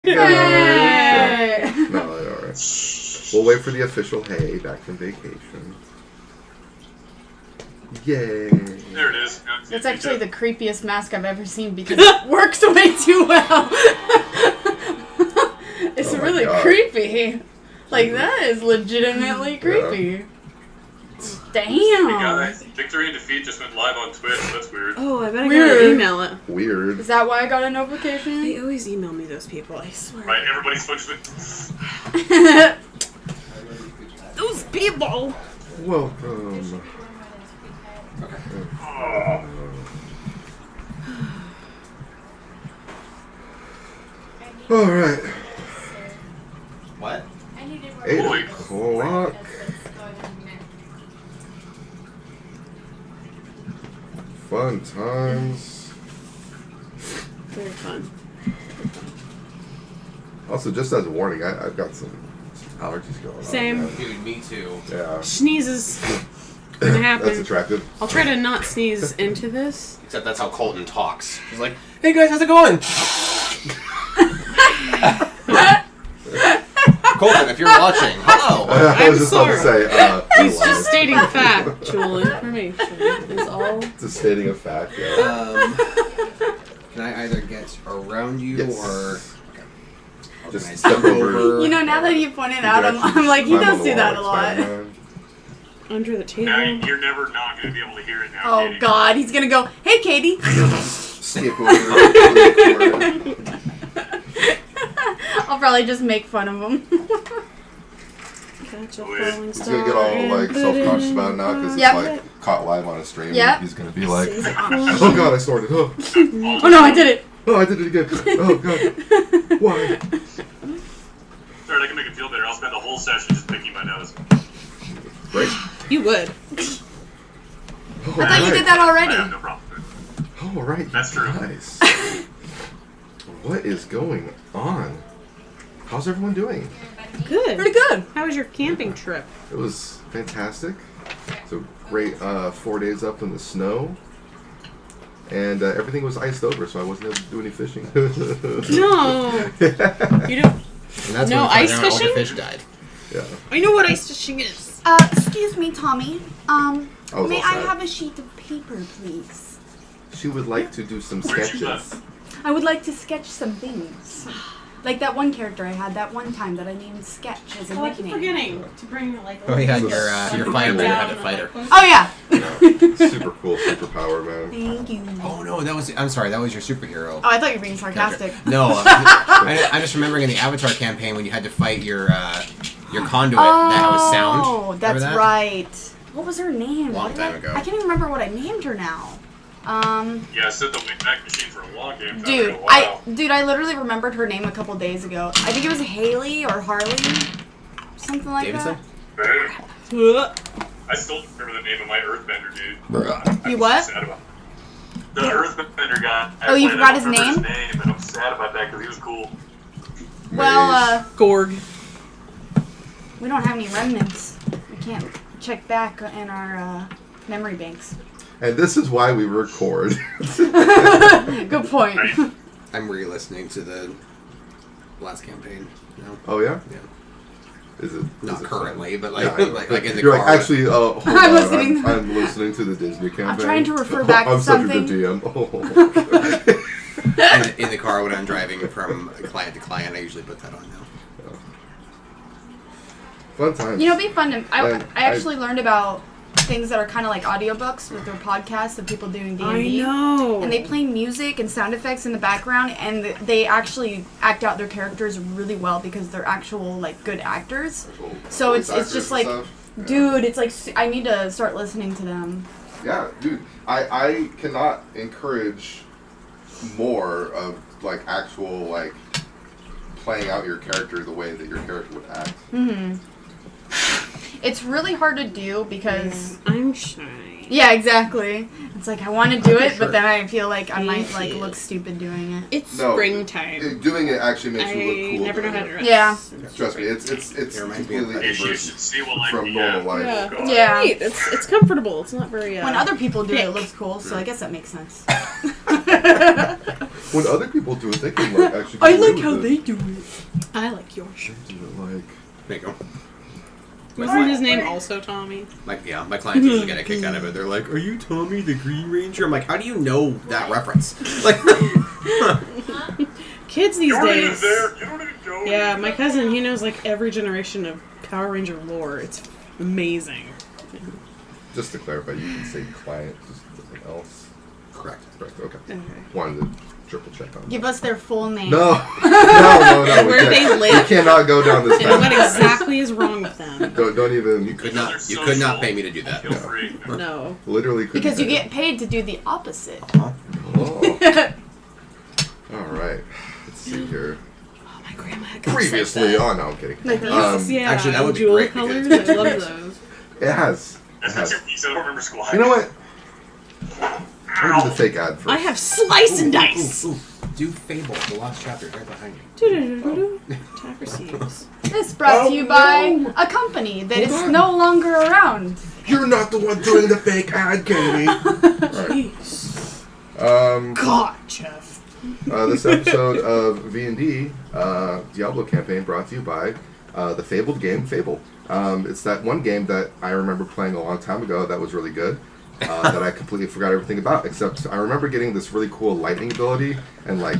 Hey! No, alright. We'll wait for the official hey back from vacation. Yay. There it is. That's actually the creepiest mask I've ever seen because it works way too well. It's really creepy. Like, that is legitimately creepy. Damn. Victory and Defeat just went live on Twitch. That's weird. Oh, I bet I gotta email it. Weird. Is that why I got a notification? They always email me, those people, I swear. Right, everybody's switched it. Those people! Welcome. Oh. Alright. What? 8 o'clock. Fun times. Very fun. Also, just as a warning, I've got some allergies going on. Same. Man. Dude, me too. Yeah. Sneezes. Gonna happen. That's attractive. I'll try to not sneeze into this. Except that's how Colton talks. He's like, hey guys, how's it going? Colton, if you're watching, hello. I was just about to say, He's just stating factual information. Is all. Just stating a fact, yeah. Can I either get around you Yes. or... Just Can I step jump over. You know, now that you pointed out, I'm like, he does do that a lot. Under the table. Now you're never not going to be able to hear it now. Oh, Katie. God. He's going to go, hey, Katie. Skip over the corner. I'll probably just make fun of him. Catch a He's falling He's star gonna get all like and put self-conscious it about it now because Yep. it's like caught live on a stream. Yep. He's gonna be like, in- oh god, I snorted. Oh, Oh, no, I did it. oh, I did it again. Oh god, why? Sorry, I can make it feel better. I'll spend the whole session just picking my nose. Right. You would. Oh, I thought you did that I already. have no problem with it. All right, That's true. Nice. What is going on? How's everyone doing? Good. Pretty good. How was your camping trip? It was fantastic. It's a great 4 days up in the snow. And everything was iced over, so I wasn't able to do any fishing. No. You don't. And that's No when we found ice out all the fishing? fish died. Yeah. I know what ice fishing is. Excuse me, Tommy. I was May I outside. have a sheet of paper, please? She would like to do some Where'd you sketches. I would like to sketch some things. Like that one character I had that one time that I named Sketch as a Oh, I keep nickname. forgetting to bring like. Oh yeah, So your fireman had a fighter. Oh, yeah. Super cool, super power, man. Thank you. Oh no, I'm sorry, that was your superhero. Oh, I thought you were being sarcastic. No, I'm just remembering in the Avatar campaign when you had to fight your conduit that was sound. Oh, Remember that's that? right. What was her name? Long What did time I- ago. I can't even remember what I named her now. Yeah, I set the Wayback Machine for a long game. Time Dude, ago. Wow. I literally remembered her name a couple days ago. I think it was Haley or Harley, something like Davidson? Hey, Ugh. I still remember the name of my Earthbender dude. You what? Sad about the Earthbender guy. Oh, you forgot his I don't remember name? his name, and I'm sad about that because he was cool. Well, Gorg. we don't have any remnants. We can't check back in our memory banks. And this is why we record. Good point. Right. I'm re-listening to the last campaign. No, Oh yeah? yeah, Is it not is it currently, but fun? like Yeah, like in the You're car. like, actually, hold I'm on, listening. I'm listening to the Disney campaign. trying to refer back to I'm something. such a good DM. in the car when I'm driving from client to client, I usually put that on now. Fun times. You know, it'd be fun to. I And actually learned about things that are kind of like audiobooks with their podcasts of people doing D&D. I know. And they play music and sound effects in the background, and they actually act out their characters really well because they're actual like good actors. So it's just like, dude, it's like I need to start listening to them. Yeah, dude. I cannot encourage more of like actual like playing out your character the way that your character would act. Mm-hmm. It's really hard to do because I'm shy. yeah, exactly. It's like I want to do it, Sure. but then I feel like I Me might like too. look stupid doing it. It's No, springtime. Doing it actually makes I you look cool. never know doing how to it. dress. Yeah. Trust me, it's It reminds me of completely that. You should diverse see what like from we normal have. life. Yeah. God. Yeah. Right. It's comfortable. It's not very. When other people do it, it thick. looks cool. So I guess that makes sense. When other people do it, they can like actually. I get away like with how it. they do it. I like your shirt. Do it like. There you go. Wasn't his name also Tommy? My clients usually get a kick out of it. They're like, "Are you Tommy the Green Ranger?" I'm like, "How do you know that reference?" Like, Kids these You don't even days. there. You don't even go. Yeah, my cousin, he knows like every generation of Power Ranger lore. It's amazing. Just to clarify, you can say client, just something else. correct. Correct. Okay. Okay. Wanted to triple check on. Give us their full name. No. No. Where they We live. cannot go down this And what path. exactly is wrong with them? Don't even. You could not pay me to do that. Feel free. No. Literally couldn't. Because you say get paid to do the opposite. Huh? it. Oh. All right. Let's see here. Oh, my grandma had Previously on. No, I'm kidding. Like these? Yeah, Actually, that would be jewel great colors. because- I love those. It has. That's been 2 weeks. I don't remember squat. You know what? I'll do the fake ad first. I have slice and dice. Ooh. Do Fable, the last chapter, right behind you. Do-do-do-do-do. Attack receives. This brought to you by no. a company that Hold is on. no longer around. You're not the one doing the fake ad, Katie. Jeez. God, Jeff. This episode of V&D Diablo campaign brought to you by the fabled game Fable. It's that one game that I remember playing a long time ago that was really good. That I completely forgot everything about, except I remember getting this really cool lightning ability and like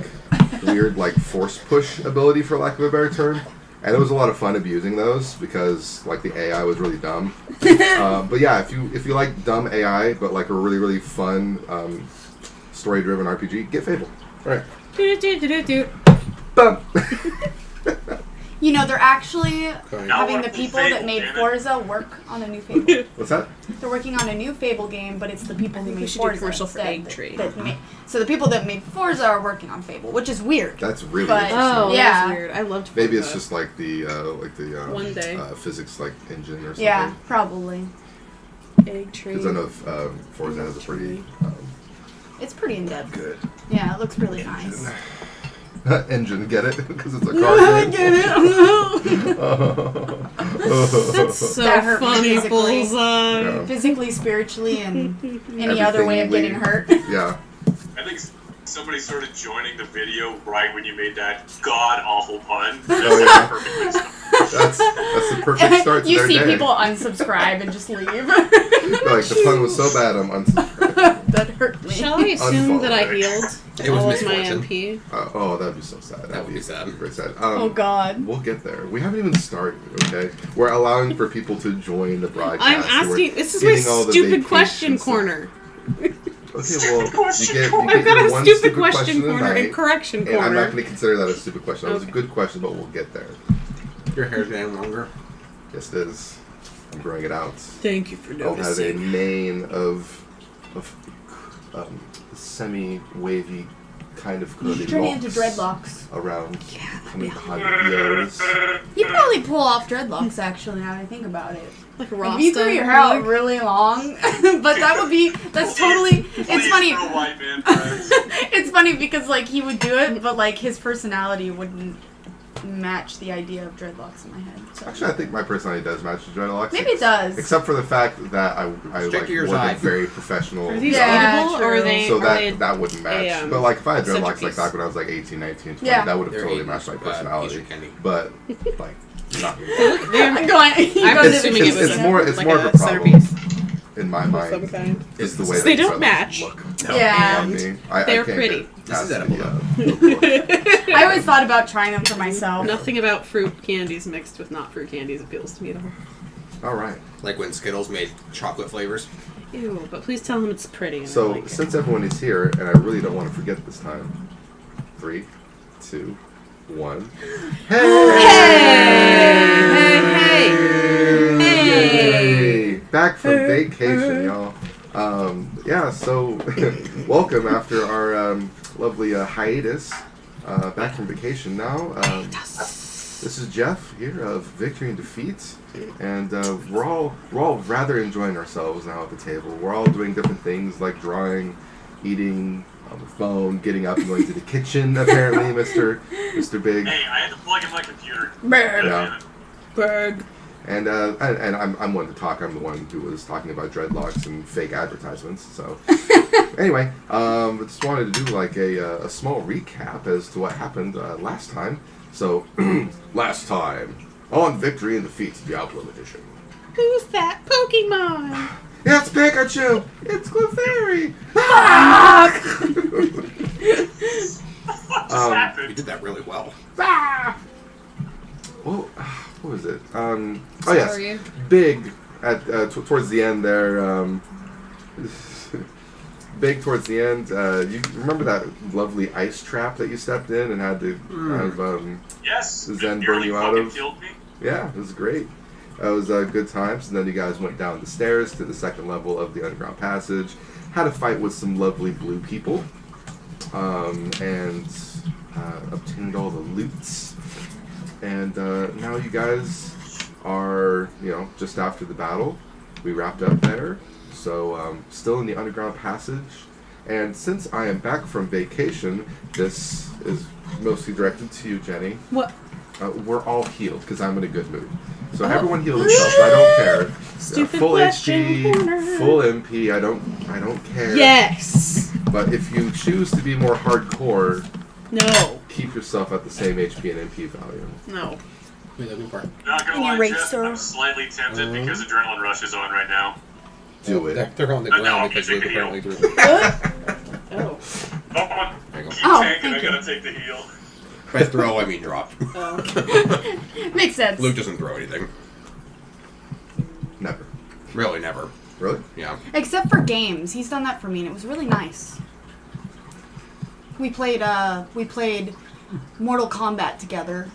weird like force push ability, for lack of a better term. And it was a lot of fun abusing those because like the AI was really dumb. But yeah, if you like dumb AI but like a really really fun story-driven RPG, get Fable. All right. Do-do-do-do-do. Bum. You know, they're actually Now having we're the on people Fable, that made damn it. Forza work on a new Fable. What's that? They're working on a new Fable game, but it's the people who think we made should do Forza commercial for instead Egg Tree. so the people that made Forza are working on Fable, which is weird. That's really But- interesting. Oh, Yeah. that's weird. I loved Maybe it's Forza. just like the One day. physics like engine or something. Yeah, probably. Egg Tree. Because I know Forza has a pretty It's pretty in depth. good Yeah, it looks really nice. engine. Get it? Because it's a car I game. get it. That's so That hurt me funny, physically. Bullseye. Yeah. Physically, spiritually, and any other way of Everything getting hurt. Yeah. I think somebody started joining the video right when you made that god awful pun. Oh, yeah. Perfect way to start. That's the perfect start to You their see day. people unsubscribe and just leave. They're like, the pun was so bad, I'm unsubscribed. That hurt me. Shall I assume that I Unfollow. healed It was all of my misfortune. MP? Oh, that'd be so sad. That would be sad. Very sad. Oh God. We'll get there. We haven't even started, okay? We're allowing for people to join the broadcast. I'm We're asking. This is my getting all the stupid question vacations. corner. Okay, well, Question you corner. I've got get a one stupid question a corner night, and correction and I'm not corner. going to consider that a stupid question. That was a Okay. good question, but we'll get there. Your hair's getting longer. Yes, it is. I'm growing it out. Thank you for I'll have a noticing. mane of semi-wavy kind of curly Turning into locks dreadlocks. around coming be behind the ears. You probably pull off dreadlocks actually now that I think about it. Like a If you grew your hair out really long, but that's totally, it's Please funny. throw white man friends. It's funny because like he would do it, but like his personality wouldn't match the idea of dreadlocks in my head. So. Actually, I think my personality does match the dreadlocks. Maybe it does. Except for the fact that I Stick like to your wore them side. very professional. Are these Yeah, edible or are true. they? So are they that wouldn't match. a, But like if I had dreadlocks like centerpiece? that when I was like 18, 19, 20, Yeah. that would have They're totally eating, matched my piece personality. of candy. But like not I'm going. I'm going assuming it's- it was it's more- it's like more a of a problem. centerpiece in my of mind some kind. is the way So that they the don't dreadlocks match. look. Yeah. On me. I They're can't pretty. get This is past edible, the, I always thought about trying them for myself. Nothing about fruit candies mixed with not fruit candies appeals to me at all. all right. Like when Skittles made chocolate flavors. Ew, but please tell him it's pretty. And I So like it. since everyone is here, and I really don't want to forget this time, 3, 2, 1. Hey! Back from vacation, y'all. Yeah, so welcome after our lovely hiatus. Back from vacation now. This is Jeff here of Victory and Defeat, and we're all rather enjoying ourselves now at the table. We're all doing different things like drawing, eating, on the phone, getting up and going to the kitchen. Apparently, Mr. Big. Hey, I had to plug in my computer. Brr. Yeah. Berg. And I'm one to talk. I'm the one who was talking about dreadlocks and fake advertisements. So anyway, I just wanted to do like a small recap as to what happened last time. So last time on Victory and Defeat Diablo Edition. Who's that Pokemon? It's Pikachu! It's Clefairy! What just happened? You did that really well. Well, what was it? Oh yes, Sorry. Big at towards the end there. Big towards the end. You remember that lovely ice trap that you stepped in and had to have Yes. Zen it burn nearly you out fucking of? killed me. Yeah, it was great. It was good times. And then you guys went down the stairs to the second level of the underground passage. Had a fight with some lovely blue people, and obtained all the loots. And now you guys are, just after the battle. We wrapped up there. So, still in the underground passage. And since I am back from vacation, this is mostly directed to you, Jenny. What? We're all healed because I'm in a good mood. So everyone heal themselves. I don't care. Stupid Full question. HP, full MP. I don't care. Yes. But if you choose to be more hardcore, No. keep yourself at the same HP and MP value. No. What are you looking for? Not gonna lie, Jeff, Eraser. I'm slightly tempted because Adrenaline Rush is on right now. Do it. They're on the No, ground I'm because taking Luke the apparently heal. threw them. Oh. Oh, There you go. keep Oh, tanking, I thank you. gotta take the heal. By throw, I mean drop. Makes sense. Luke doesn't throw anything. Never. Really, never. Really? Yeah. Except for games. He's done that for me and it was really nice. We played Mortal Kombat together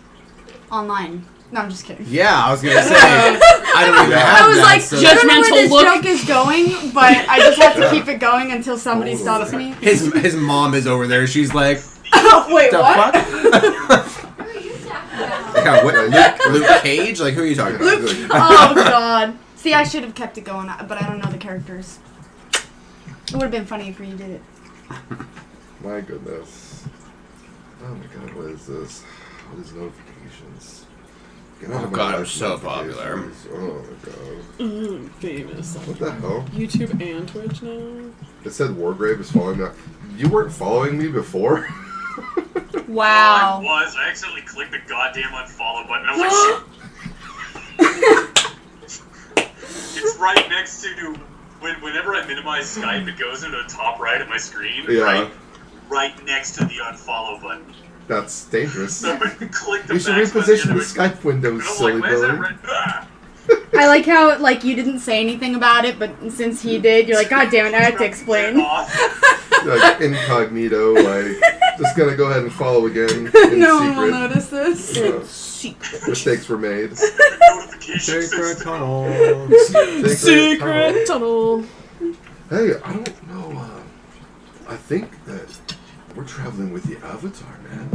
online. No, I'm just kidding. Yeah, I was gonna say. I don't even have I was that. like, so I don't know where Judgmental this look. joke is going, but I just have to keep it going until somebody stops me. his mom is over there. She's like, Oh, wait, the what? fuck? Yeah, what, Luke Cage? Like, who are you talking about? Oh, God. See, I should have kept it going, but I don't know the characters. It would have been funny if you did it. My goodness. Oh my god, what is this? What is notifications? Get out Oh of my god, I'm life, so popular. notifications. Oh my god. Famous. What the hell? YouTube and Twitch now. It said Wargrave is following me. You weren't following me before? Wow. I was. I accidentally clicked the goddamn unfollow button. I was like, shit. It's right next to whenever I minimize Skype, it goes into the top right of my screen. Yeah. Right next to the unfollow button. That's dangerous. So I click the You should back reposition the button, Skype window, and I'm silly like, why is that Billy. red? Ah! I like how, you didn't say anything about it, but since he did, you're like, God damn it, I have to explain. Like, incognito, just gonna go ahead and follow again in No one will secret. notice this. Mistakes were made. Notification Secret system. tunnel. Secret tunnel. Hey, I don't know. I think that we're traveling with the Avatar, man.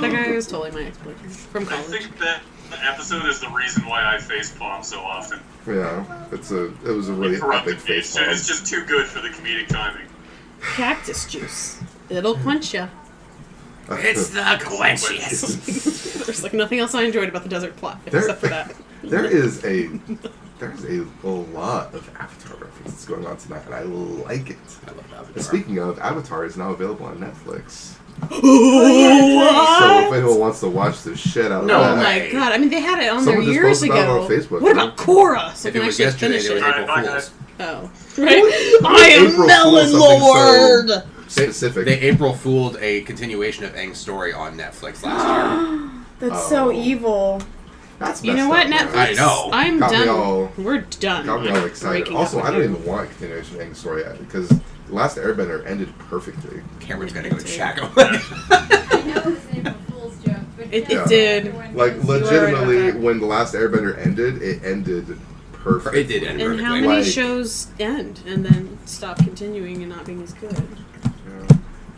That guy was totally my ex-boyfriend from I college. think that the episode is the reason why I facepalm so often. Yeah, it was a really Corrupted epic me. face It's just too good for the comedic timing. Cactus juice. It'll quench ya. It's the quenchiest. There's nothing else I enjoyed about the desert plot except for that. There's a lot of Avatar references going on tonight, and I like it. I love Avatar. And speaking of, Avatar is now available on Netflix. What? So if anyone wants to watch the shit out of No Oh that, my god! I mean, they had it on Someone there just years posted about it ago. on Facebook, What right? about Korra? So I If can it was actually yesterday, finish they were it. Alright, April bye, Fools. Oh, right. I am April Melon Fool's something Lord. so specific. They April Fooled a continuation of Aang's story on Netflix last year. That's so evil. That's You know messed what, up, man. Netflix? I know. I'm Got me done. all- We're done. Got me all excited. Breaking Also, up I with don't you. even want a continuation of Aang's story yet, because The Last Airbender ended perfectly. Cameron's gotta go to Chaco. I know it was an April Fool's joke, but It Yeah. did. Like, You are right legitimately, about that. when The Last Airbender ended, it ended perfect. It did end And how perfectly. many Like- shows end and then stop continuing and not being as good? Yeah.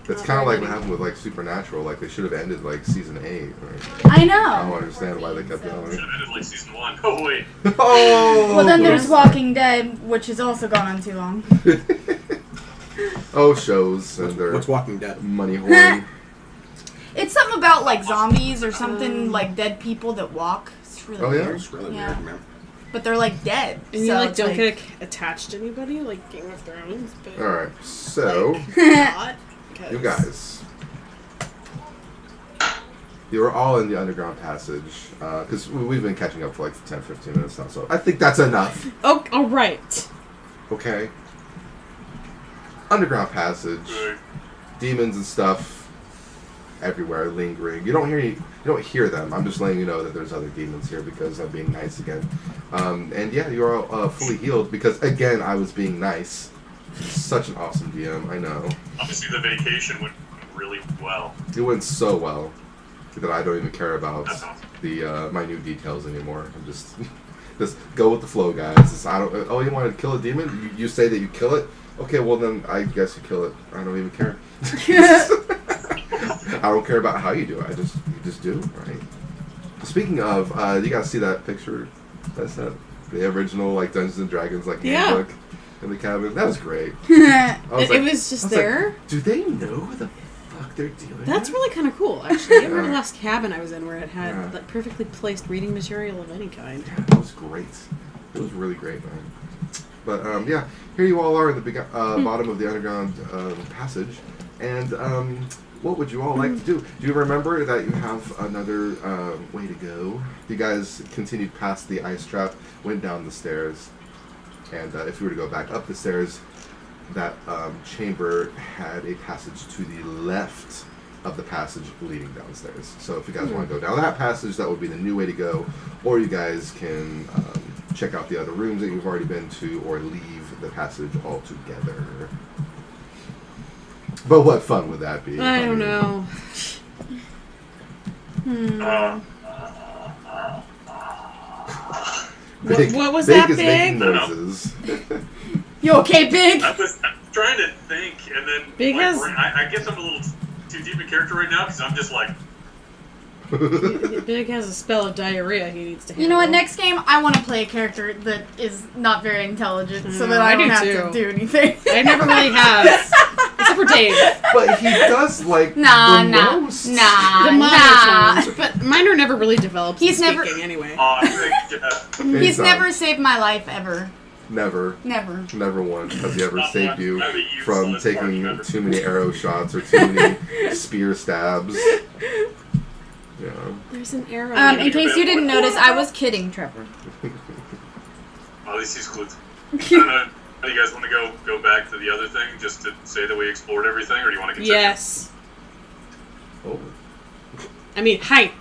It's Not kind of very like what many. happened with, Supernatural. Like, they should have ended, season 8. Right? I I don't know. understand why they kept going. Should have ended like season 1. Oh, wait. Oh! Well, then there's Walking Dead, which has also gone on too long. Oh, shows and their What's Walking Dead? money horn. It's something about, zombies or something, dead people that walk It's really Oh, yeah? weird. It's really Yeah. weird, man. But they're like dead. And so you like it's don't get attached to anybody like Game of Thrones, but All right, so not. 'Cause- you guys, you were all in the underground passage because we've been catching up for like 10, 15 minutes now. So I think that's enough. Oh, all right. Okay. Underground passage, demons and stuff everywhere, lingering. You don't hear them. I'm just letting you know that there's other demons here because I'm being nice again. And yeah, you are all fully healed because again I was being nice. Such an awesome DM, I know. Obviously, the vacation went really well. It went so well that I don't even care about That's awesome. the minute details anymore. I'm just go with the flow, guys. I don't. Oh, you want to kill a demon? You say that you kill it. Okay, well then I guess you kill it. I don't even care. I don't care about how you do it. You just do, right? Speaking of, you guys see that picture? That's the original like Dungeons and Dragons like handbook in the cabin. That was great. It Like- was just I was there. Like, do they know what the fuck they're doing? That's really kind of cool, actually. You ever Yeah. the last cabin I was in where it had Yeah. like perfectly placed reading material of any kind? Yeah, that was great. It was really great, man. But yeah, here you all are in the bottom of the underground passage, and what would you all like to do? Do you remember that you have another way to go? You guys continued past the ice trap, went down the stairs, and if you were to go back up the stairs, that chamber had a passage to the left of the passage leading downstairs. So if you guys want to go down that passage, that would be the new way to go, or you guys can check out the other rooms that you've already been to, or leave the passage altogether. But what fun would that be? I don't mean, know. What was Big that, is making Big? noises. You okay, Big? I was trying to think, and then Big my has- brain, I guess I'm a little too deep in character right now because I'm just like, Big has a spell of diarrhea he needs to handle. You know what? Next game, I want to play a character that is not very intelligent, so that I I don't do have too. to do anything. I never really have. Except for Dave. But he does like Nah, the nah, most. nah, The nah. minor ones. But minor never really develops He's in never- speaking anyway. I think He's Anytime. never saved my life ever. Never. Never. Once has he ever Not saved one. you Not a useless from party taking member. too many arrow shots or too many spear stabs. Yeah. There's an arrow. In case you didn't notice, I was kidding, Trevor. at least he's clued. I don't know. Do you guys want to go back to the other thing just to say that we explored everything, or do you want to continue? Yes. Oh. I mean, hi.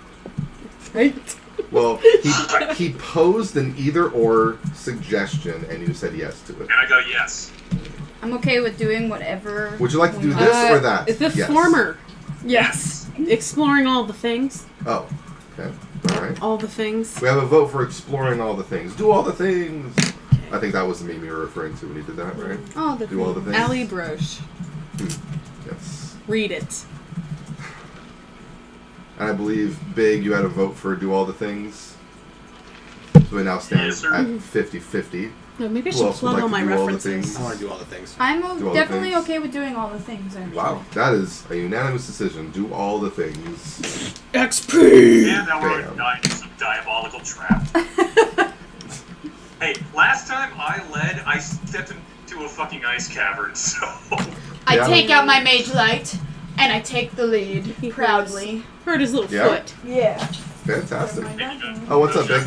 Right? Well, he posed an either-or suggestion, and you said yes to it. And I go, yes. I'm okay with doing whatever. Would you like to do we this want. or that? The Yes. former. Yes. Exploring all the things. Oh, okay. All right. All the things. We have a vote for exploring all the things. Do all the things. I think that was the meme you were referring to when you did that, right? All the Do all the things. Ali Broche. Yes. Read it. And I believe, Big, you had a vote for do all the things. So it now stands Yes, sir. at 50-50. No, maybe I Who should else would plug like all to my do all the references. things? I want to do all the things. I'm Do all the definitely things. okay with doing all the things. Actually. Wow, that is a unanimous decision. Do all the things. XP! And now we're Damn. dying in some diabolical trap. Hey, last time I led, I stepped into a fucking ice cavern, so... I Yeah. take out my mage light and I take the lead He proudly. Hurt his little Yeah. foot. Yeah. Fantastic. Oh, what's up, Big?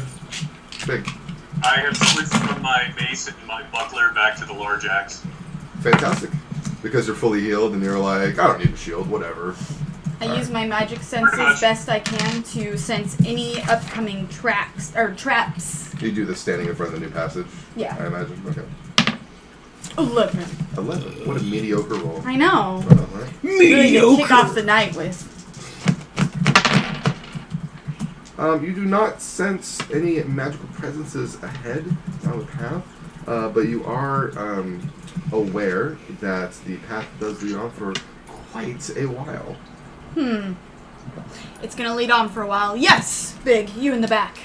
Big. I have switched from my mace and my buckler back to the large axe. Fantastic. Because you're fully healed and you're like, I don't need a shield, whatever. I use my magic Pretty senses much. best I can to sense any upcoming traps. You do this standing in front of the new passage? Yeah. I imagine. Okay. 11. 11. What a mediocre roll. I know. Right on, right? Really to kick off the night with. You do not sense any magical presences ahead down the path, but you are aware that the path does lead on for quite a while. It's gonna lead on for a while. Yes, Big, you in the back.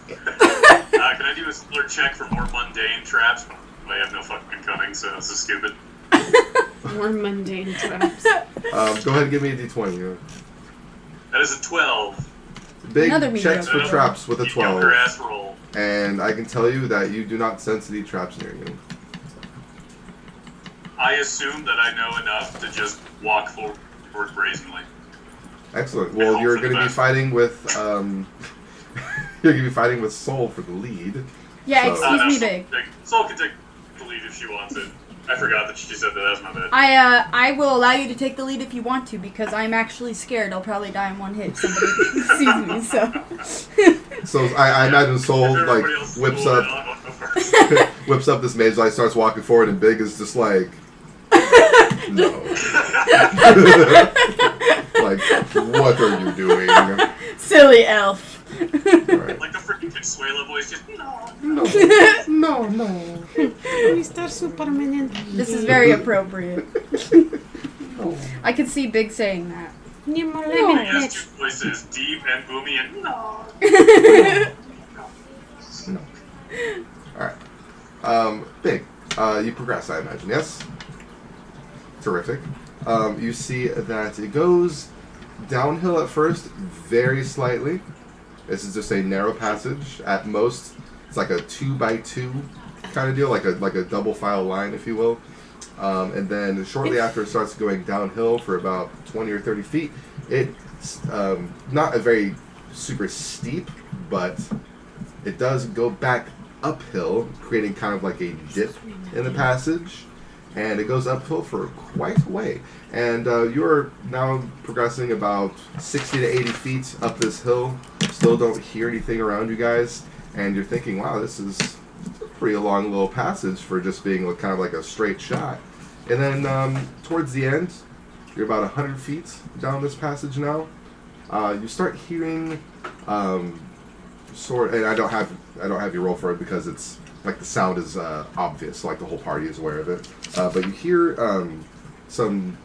Can I do a similar check for more mundane traps? I have no fucking cunning, so this is stupid. More mundane traps. Go ahead and give me a d20. That is a 12. Big Another checks for mediocre. traps with a Mediocre 12. ass roll. And I can tell you that you do not sense any traps near you. I assume that I know enough to just walk forward brazenly. Excellent. Well, you're going to be fighting with you're going to be fighting with Soul for the lead. Yeah, So- excuse me, Big. Soul can take the lead if she wants it. I forgot that she said that. That's my bad. I will allow you to take the lead if you want to, because I'm actually scared I'll probably die in one hit if somebody sees me, so. So I imagine Soul If like everybody else is whips cool, up then I'll go first. whips up this mage light, starts walking forward, and Big is just like, no. Like, what are you doing? Silly elf. Right. Like the freaking Consuelo voice, just no. No. Mr. Superman. This is very appropriate. I could see Big saying that. He has two voices, deep and boomy, and no. No. Alright. Big. You progress, I imagine, yes? Terrific. You see that it goes downhill at first, very slightly. This is just a narrow passage. At most, it's like a 2x2 kind of deal, like a double file line, if you will. And then shortly after it starts going downhill for about 20 or 30 feet, it's not a very super steep, but it does go back uphill, creating kind of like a dip in the passage. And it goes uphill for quite a way. And you're now progressing about 60 to 80 feet up this hill. Still don't hear anything around you guys. And you're thinking, wow, this is a pretty long little passage for just being kind of like a straight shot. And then towards the end, you're about 100 feet down this passage now. You start hearing and I don't have you roll for it because it's like the sound is obvious, like the whole party is aware of it. But you hear some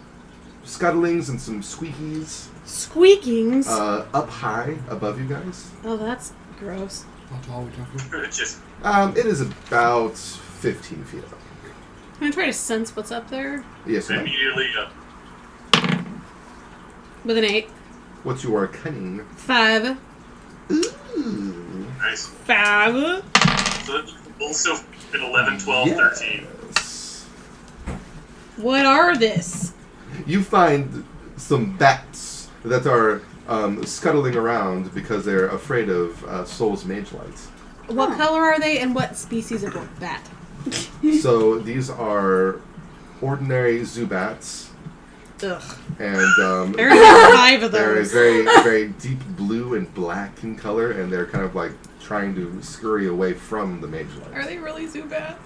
scuttlings and some squeakies Squeakings. up high above you guys. Oh, that's gross. How tall are we talking? Just It is about 15 feet up. Can I try to sense what's up there? Yes, ma'am. immediately With an 8. What's your cunning? 5. Ooh. nice. 5. So that's also an 11, 12, 13. Yes. What are this? You find some bats that are scuttling around because they're afraid of Soul's mage lights. What color are they, and what species of bat? So these are ordinary Zubats, Ugh. and There are 5 of they're those. very very deep blue and black in color, and they're kind of like trying to scurry away from the mage Are lights. they really Zubats?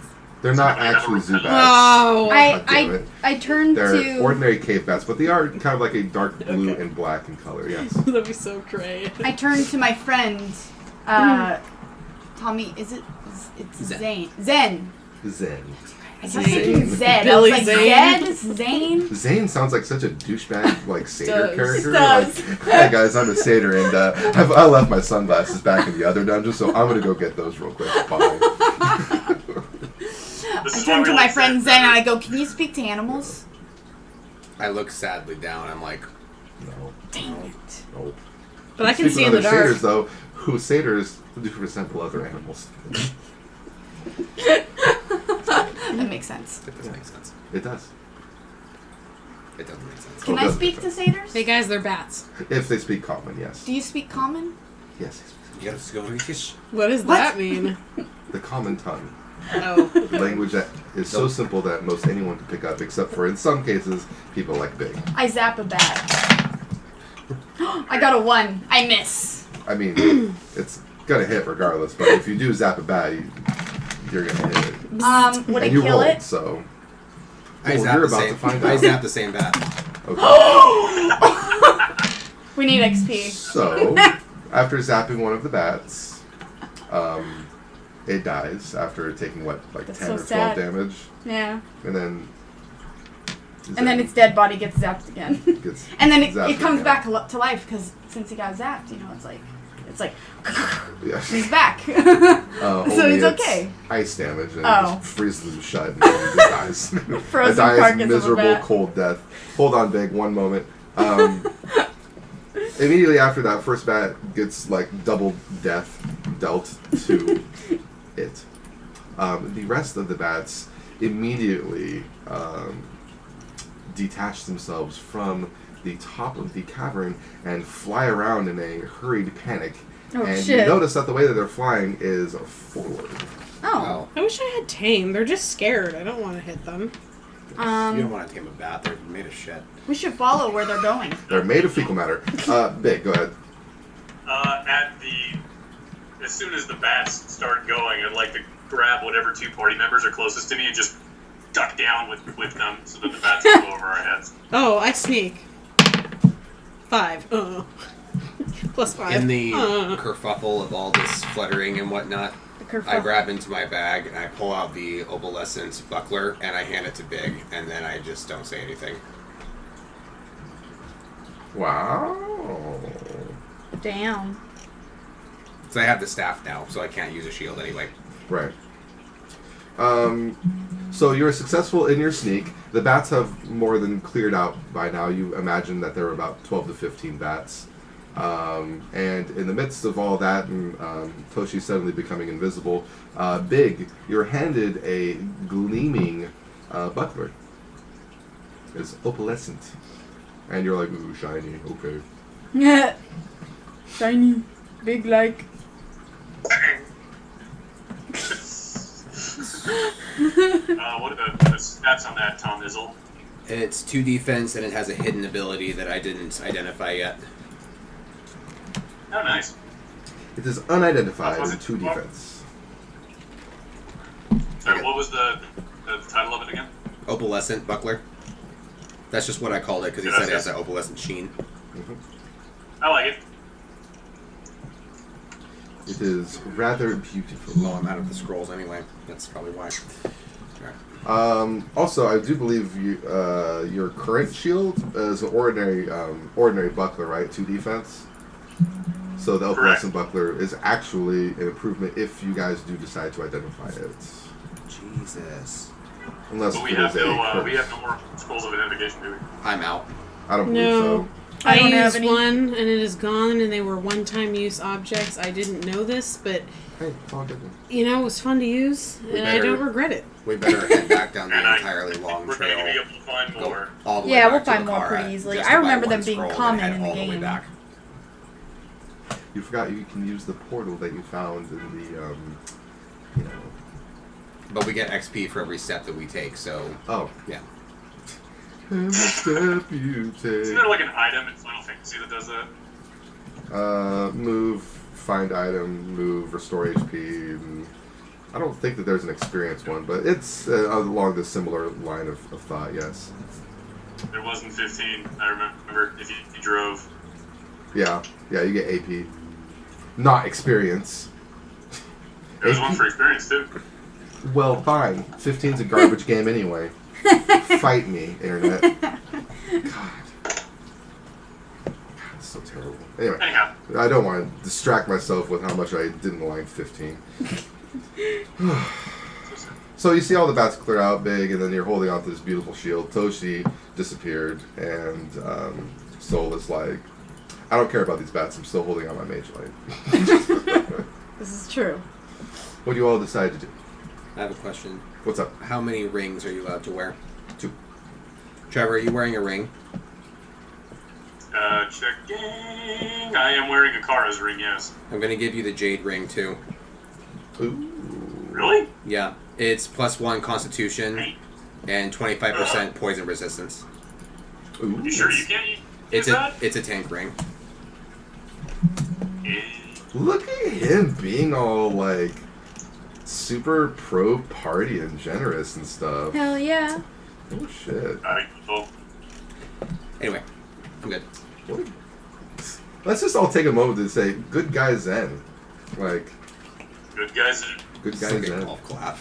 They're not actually Zubats. Oh. God damn it. I turned They're to ordinary cave bats, but they are kind of like a dark blue Okay. and black in color. Yes. That'd be so great. I turned to my friend Tommy, it's Zen. Zane. Zen. Zen. I kept Zane. thinking Zed. Billy I was like, Zane. Zed? Zane? Zane sounds like such a douchebag, like satyr Does. character. Does. Like, hey guys, I'm a satyr, and I left my sunglasses back in the other dungeon, so I'm gonna go get those real quick. Bye. This I is why turned we to my like friend Zen Zen and better. I go, can you speak to animals? I look sadly down. I'm like, No, Dang it. nope. But I can Speak see in with the other dark. satyrs, though, who satyrs do resemble other animals. That makes sense. it doesn't make sense. It does. It doesn't make sense. Can it I does speak make to sense. satyrs? Hey guys, they're bats. If they speak common, yes. Do you speak common? Yes. You gotta just go fish. What does What? that mean? The common tongue. Oh. The language that is so simple that most anyone can pick up, except for, in some cases, people like Big. I zap a bat. I got a 1. I miss. I mean, it's gonna hit regardless, but if you do zap a bat, you're gonna hit it. Would it And you kill rolled, it? so... I Well, zapped you're the about same. to find I out. zapped the same bat. Okay. We need XP. So, after zapping one of the bats, it dies after taking, what, like That's 10 so or 12 sad. damage? Yeah. And then... And then its dead body gets zapped again. Gets And then zapped it comes again. back to life because since he got zapped, you know, it's like Yeah. he's back. So he's okay. Ice damage and Oh. it just freezes him shut and he just dies. Frozen It dies carcass of a miserable, bat. cold death. Hold on, Big, one moment. Immediately after that, first bat gets like double death dealt to it. The rest of the bats immediately detach themselves from the top of the cavern and fly around in a hurried panic. Oh, and shit. you notice that the way that they're flying is forward. Oh. I wish I had tame. They're just scared. I don't want to hit them. You don't want to tame a bat. They're made of shit. We should follow where they're going. They're made of fecal matter. Big, go ahead. As soon as the bats start going, I'd like to grab whatever two party members are closest to me and just duck down with them so that the bats don't go over our heads. Oh, I sneak. 5. Plus 5. In the kerfuffle of all this fluttering and whatnot, I grab into my bag and I pull out the opalescent buckler and I hand it to Big, and then I just don't say anything. Wow. Damn. So I have the staff now, so I can't use a shield anyway. Right. So you're successful in your sneak. The bats have more than cleared out by now. You imagine that there were about 12 to 15 bats. And in the midst of all that, and Toshi suddenly becoming invisible, Big, you're handed a gleaming buckler. It's opalescent. And you're like, ooh, shiny, okay. Yeah. Shiny. Big like. What are the stats on that, Tom Nizzle? It's 2 defense and it has a hidden ability that I didn't identify yet. Oh, nice. It is unidentified and 2 defense. Sorry, what was the title of it again? Opalescent buckler. That's just what I called it because he said it has that opalescent sheen. Mm-hmm. I like it. It is rather beautiful. Well, I'm out of the scrolls anyway. That's probably why. Alright. Also, I do believe your current shield is an ordinary buckler, right? 2 defense. So the opalescent buckler is actually an improvement if you guys do decide to identify it. Jesus. Unless But we it have is a no curse. we have no more scrolls of identification, do we? I'm out. I don't believe No. so. I don't used have any. one, and it is gone, and they were one-time use objects. I didn't know this, but, Hey, it's all good. you know, it was fun to use, We and I better- don't regret it. We better head back down the And I entirely think long we're going to be trail. able to find Go more. all the way Yeah, back we'll to find the more car pretty at easily. just I to buy remember one them being scroll and common head in the all way game. back. You forgot you can use the portal that you found in the, you know. But we get XP for every step that we take, so Oh. yeah. Every step you take. Isn't there like an item in Final Fantasy that does that? Move, find item, move, restore HP. And I don't think that there's an experience one, but it's along the similar line of thought, yes. There wasn't 15. I remember if you drove. Yeah, you get AP. Not experience. There was one for experience too. Well, fine. 15's a garbage game anyway. Fight me, internet. God. It's so terrible. Anyway, Anyhow, I don't want to distract myself with how much I didn't like 15. So you see all the bats clear out big, and then you're holding onto this beautiful shield. Toshi disappeared, and Soul is like, I don't care about these bats, I'm still holding on my mage light. This is true. What do you all decide to do? I have a question. What's up? How many rings are you allowed to wear? 2. Trevor, are you wearing a ring? checking. I am wearing a Kara's ring, yes. I'm gonna give you the jade ring too. Ooh. Really? Yeah, it's +1 Constitution and 25% poison resistance. Ooh. You sure you can't use It's that? it's a tank ring. Look at him being all like super pro party and generous and stuff. Hell yeah. Oh shit. Well, Anyway, I'm good. What? Let's just all take a moment to say, good guy Zen. Like, good guys. good guy It's like a Zen. golf clap.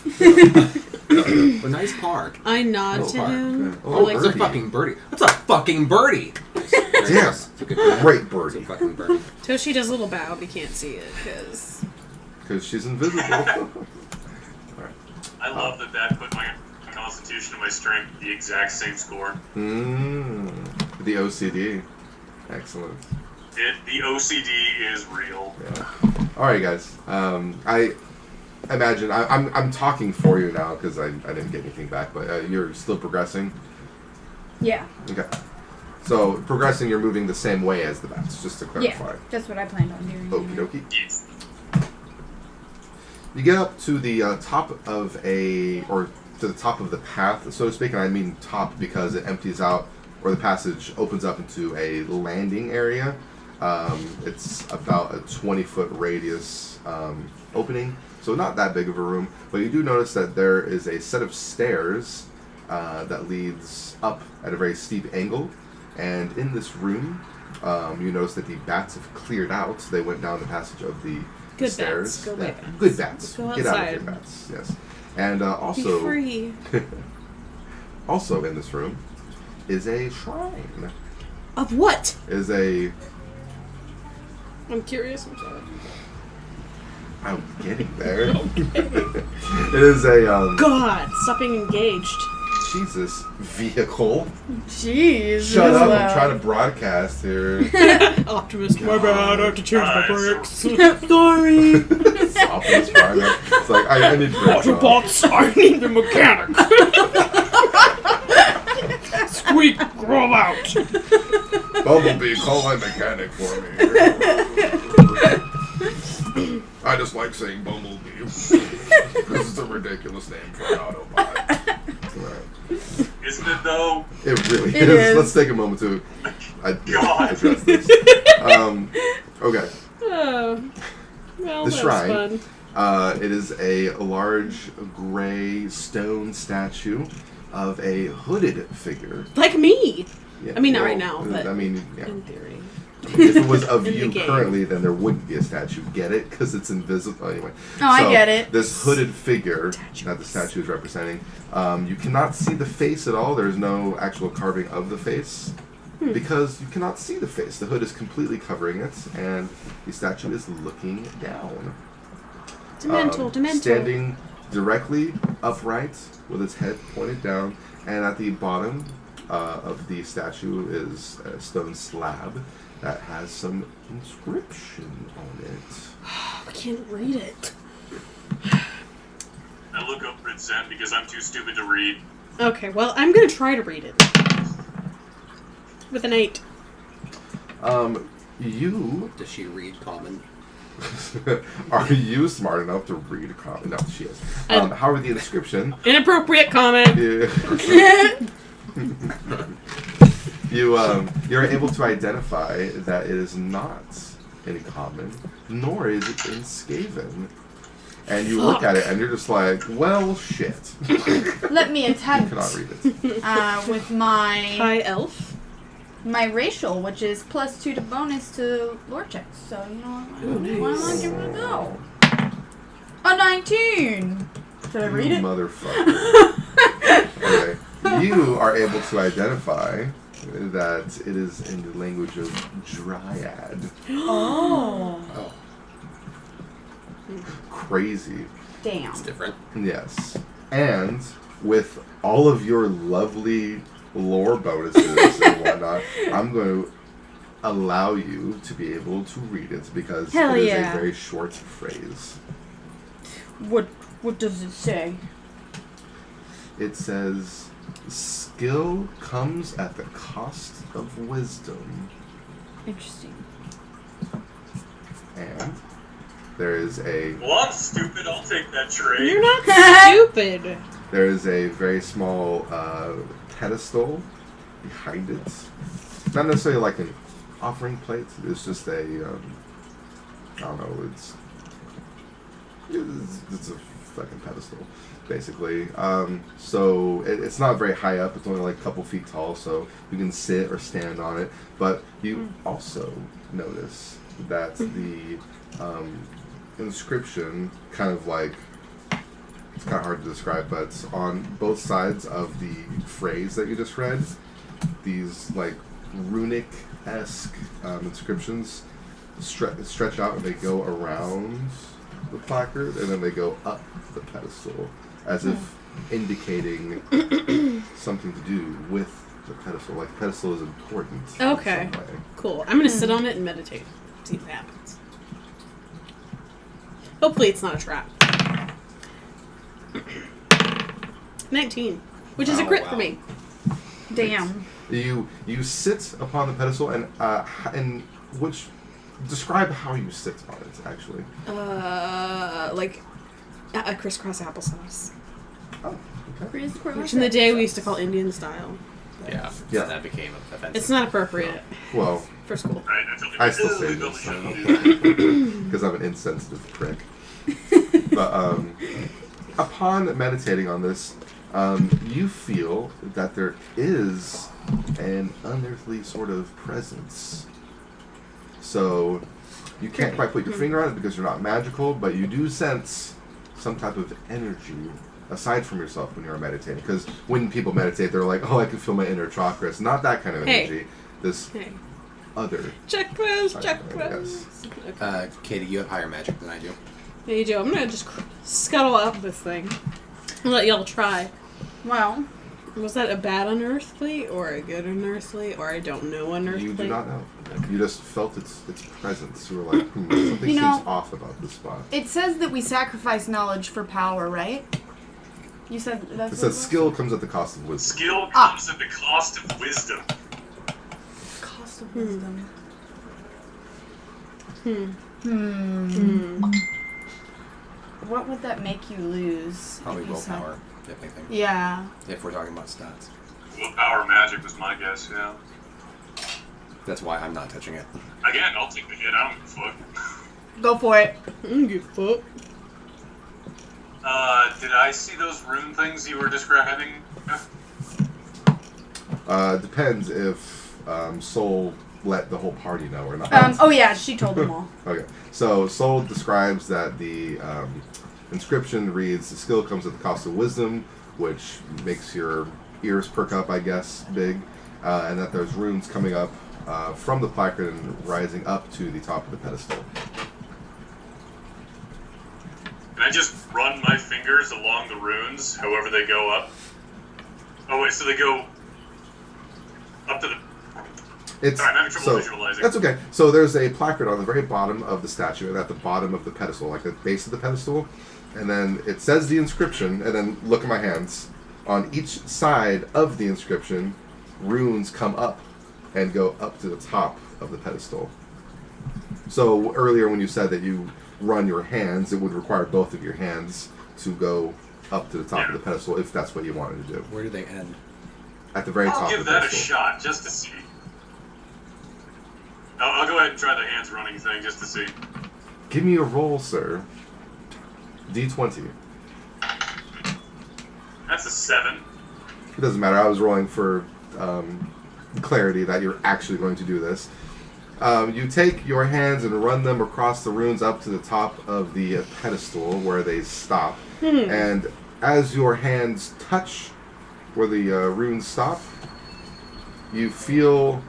A nice park. I nod Oh, to park, him. yeah. Oh, like, it's a fucking birdie. That's a fucking birdie. Damn. It's a good birdie. Great It's a birdie. fucking birdie. Toshi does a little bow, but you can't see it because Because she's invisible. I love that put my constitution and my strength the exact same score. The OCD. Excellent. The OCD is real. Yeah. All right, guys. I imagine I'm talking for you now because I didn't get anything back, but you're still progressing. Yeah. Okay. So progressing, you're moving the same way as the bats, just to clarify. Yeah. That's what I planned on doing. Okie dokie. Yes. You get up to the top of to the top of the path, so to speak, and I mean top because it empties out, or the passage opens up into a landing area. It's about a 20-foot radius opening, so not that big of a room, but you do notice that there is a set of stairs that leads up at a very steep angle, and in this room, you notice that the bats have cleared out. They went down the passage of the Good stairs. bats. Go away, bats. Good bats. Go Get out of outside. here, bats. Yes. And also, Be free. also in this room is a shrine. Of what? Is a. I'm curious. I'm sorry. I'm getting there. It is a God, stop being engaged. Jesus vehicle. Jeez. Shut up! Wow. I'm trying to broadcast here. Optimus, my bad. I have to change my brakes. Sorry. It's Optimus Prime. It's like I need brakes on. Autobots, I need the mechanic. Squeak, grow out. Bumblebee, call my mechanic for me. I just like saying Bumblebee. This is a ridiculous name for an Autobot. Right. Isn't it though? It really It is. is. Let's take a moment to God. address this. Okay. Oh, well, The that shrine. was fun. It is a large gray stone statue of a hooded figure. Like me, Yeah, I mean, not right now, but I mean, yeah. in theory. If it was of In the you game. currently, then there wouldn't be a statue. Get it? Because it's invisible. Anyway. Oh, I get it. This hooded figure that the statue is representing, you cannot see the face at all. There's no actual carving of the face. Because you cannot see the face. The hood is completely covering it, and the statue is looking down. Demental. Standing directly upright with its head pointed down, and at the bottom of the statue is a stone slab that has some inscription on it. I can't read it. I look over at Zen because I'm too stupid to read. Okay, well, I'm gonna try to read it. With an 8. You Does she read common? are you smart enough to read a comment? No, she is. However, the inscription. Inappropriate comment. You're able to identify that it is not in common, nor is it in Skaven. And you look at it and you're just like, well, shit. Let me You attempt cannot read it. with my High elf. racial, which is +2 to bonus to lore checks. So you know what? Why don't I give it a go? A 19. Should I read You it? motherfucker. Okay. You are able to identify that it is in the language of Dryad. Oh. Crazy. Damn. It's different. Yes. And with all of your lovely lore bonuses and whatnot, I'm going to allow you to be able to read it because Hell it is yeah. a very short phrase. What does it say? It says, skill comes at the cost of wisdom. Interesting. And there is a Well, I'm stupid. I'll take that trade. You're not stupid. there is a very small pedestal behind it. Not necessarily like an offering plate. It's just a I don't know. It's a fucking pedestal, basically. So it's not very high up. It's only like a couple feet tall, so you can sit or stand on it. But you also notice that the inscription kind of like, it's kind of hard to describe, but on both sides of the phrase that you just read, these like runic-esque inscriptions stretch out and they go around the placard and then they go up the pedestal as if indicating something to do with the pedestal. Like, the pedestal is important. Okay. In some way. Cool. I'm gonna sit on it and meditate. See what happens. Hopefully it's not a trap. 19. Which is a crit for me. Damn. You sit upon the pedestal and which describe how you sit on it actually. Like a crisscross applesauce. Oh, okay. Crisscross. Which in the day we used to call Indian style. Yeah. Yeah. And that became offensive. It's not appropriate Well, for school. Right? I still say this because I'm an insensitive prick. But upon meditating on this, you feel that there is an unearthly sort of presence. So you can't quite put your finger on it because you're not magical, but you do sense some type of energy aside from yourself when you're meditating. Because when people meditate, they're like, "Oh, I can feel my inner chakras." Not that kind of energy. This other. Chakras, Yes. chakras. Okay. Katie, you have higher magic than I do. Yeah, you do. I'm gonna just scuttle up this thing. I'll let y'all try. Well, Was that a bad unearthly or a good unearthly or I don't know unearthly? You do not know. You just felt its presence. You were like, something You know- seems off about this spot. it says that we sacrifice knowledge for power, right? You said that's It what says was? skill comes at the cost of wisdom. Skill comes at the cost of wisdom. Cost of wisdom. What would that make you lose? Probably if you said- willpower, if anything. Yeah. If we're talking about stats. Willpower magic was my guess, yeah. That's why I'm not touching it. Again, I'll take the hit. I don't give a fuck. Go for it. Give a fuck. Did I see those rune things you were describing? Depends if Soul let the whole party know or not. Oh yeah, she told them all. Okay, so Soul describes that the inscription reads, "The skill comes at the cost of wisdom," which makes your ears perk up, I guess, big, and that there's runes coming up from the placard and rising up to the top of the pedestal. Can I just run my fingers along the runes, however they go up? Oh wait, so they go up to the... It's, Sorry, I'm having trouble visualizing. That's okay. So there's a placard on the very bottom of the statue and at the bottom of the pedestal, like the base of the pedestal, and then it says the inscription, and then look at my hands. On each side of the inscription, runes come up and go up to the top of the pedestal. So earlier when you said that you run your hands, it would require both of your hands to go up to the top of the pedestal if that's what you wanted to do. Where do they end? At the very top I'll of give the that a pedestal. shot, just to see. I'll go ahead and try the hands running thing, just to see. Give me a roll, sir. D20. That's a 7. It doesn't matter. I was rolling for clarity that you're actually going to do this. You take your hands and run them across the runes up to the top of the pedestal where they stop. And as your hands touch where the runes stop, you feel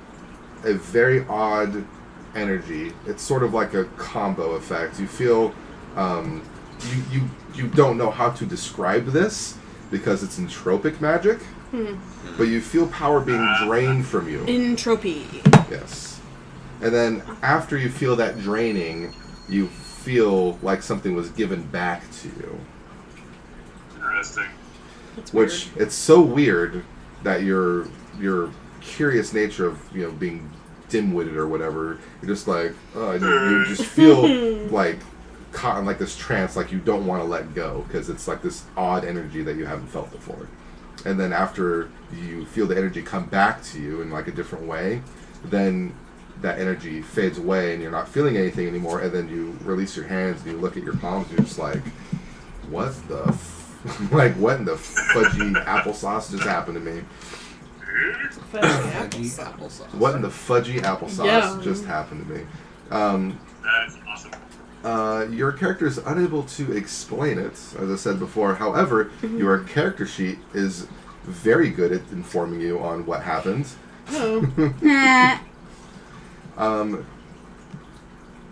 a very odd energy. It's sort of like a combo effect. You feel you don't know how to describe this because it's entropic magic, but you feel power being drained from you. Entropy. Yes. And then after you feel that draining, you feel like something was given back to you. Interesting. That's Which weird. it's so weird that your curious nature of being dim-witted or whatever, you're just like, you just feel like caught in like this trance, like you don't want to let go because it's like this odd energy that you haven't felt before. And then after you feel the energy come back to you in like a different way, then that energy fades away and you're not feeling anything anymore, and then you release your hands and you look at your palms and you're just like, what the like what in the fudgy applesauce just happened to me? Fudgy applesauce. What in the fudgy applesauce Yeah. just happened to me? That is awesome. Your character is unable to explain it, as I said before. However, your character sheet is very good at informing you on what happened. Oh.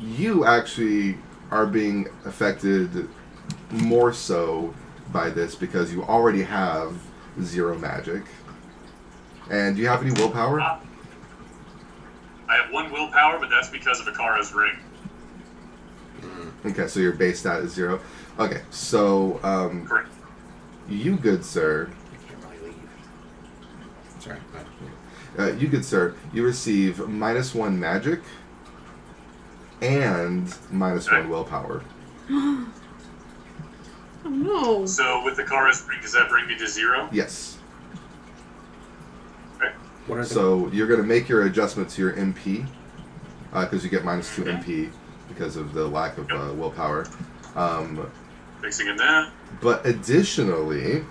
You actually are being affected more so by this because you already have 0 magic. And do you have any willpower? I have 1 willpower, but that's because of Akara's ring. Okay, so your base stat is 0. Okay, so Correct. you good sir, Sorry. you good sir, you receive -1 magic and -1 willpower. Oh no. So with Akara's ring, does that bring me to 0? Yes. Okay. What are the So you're going to make your adjustment to your MP because you get -2 MP because of the lack of willpower. Fixing it now. But additionally,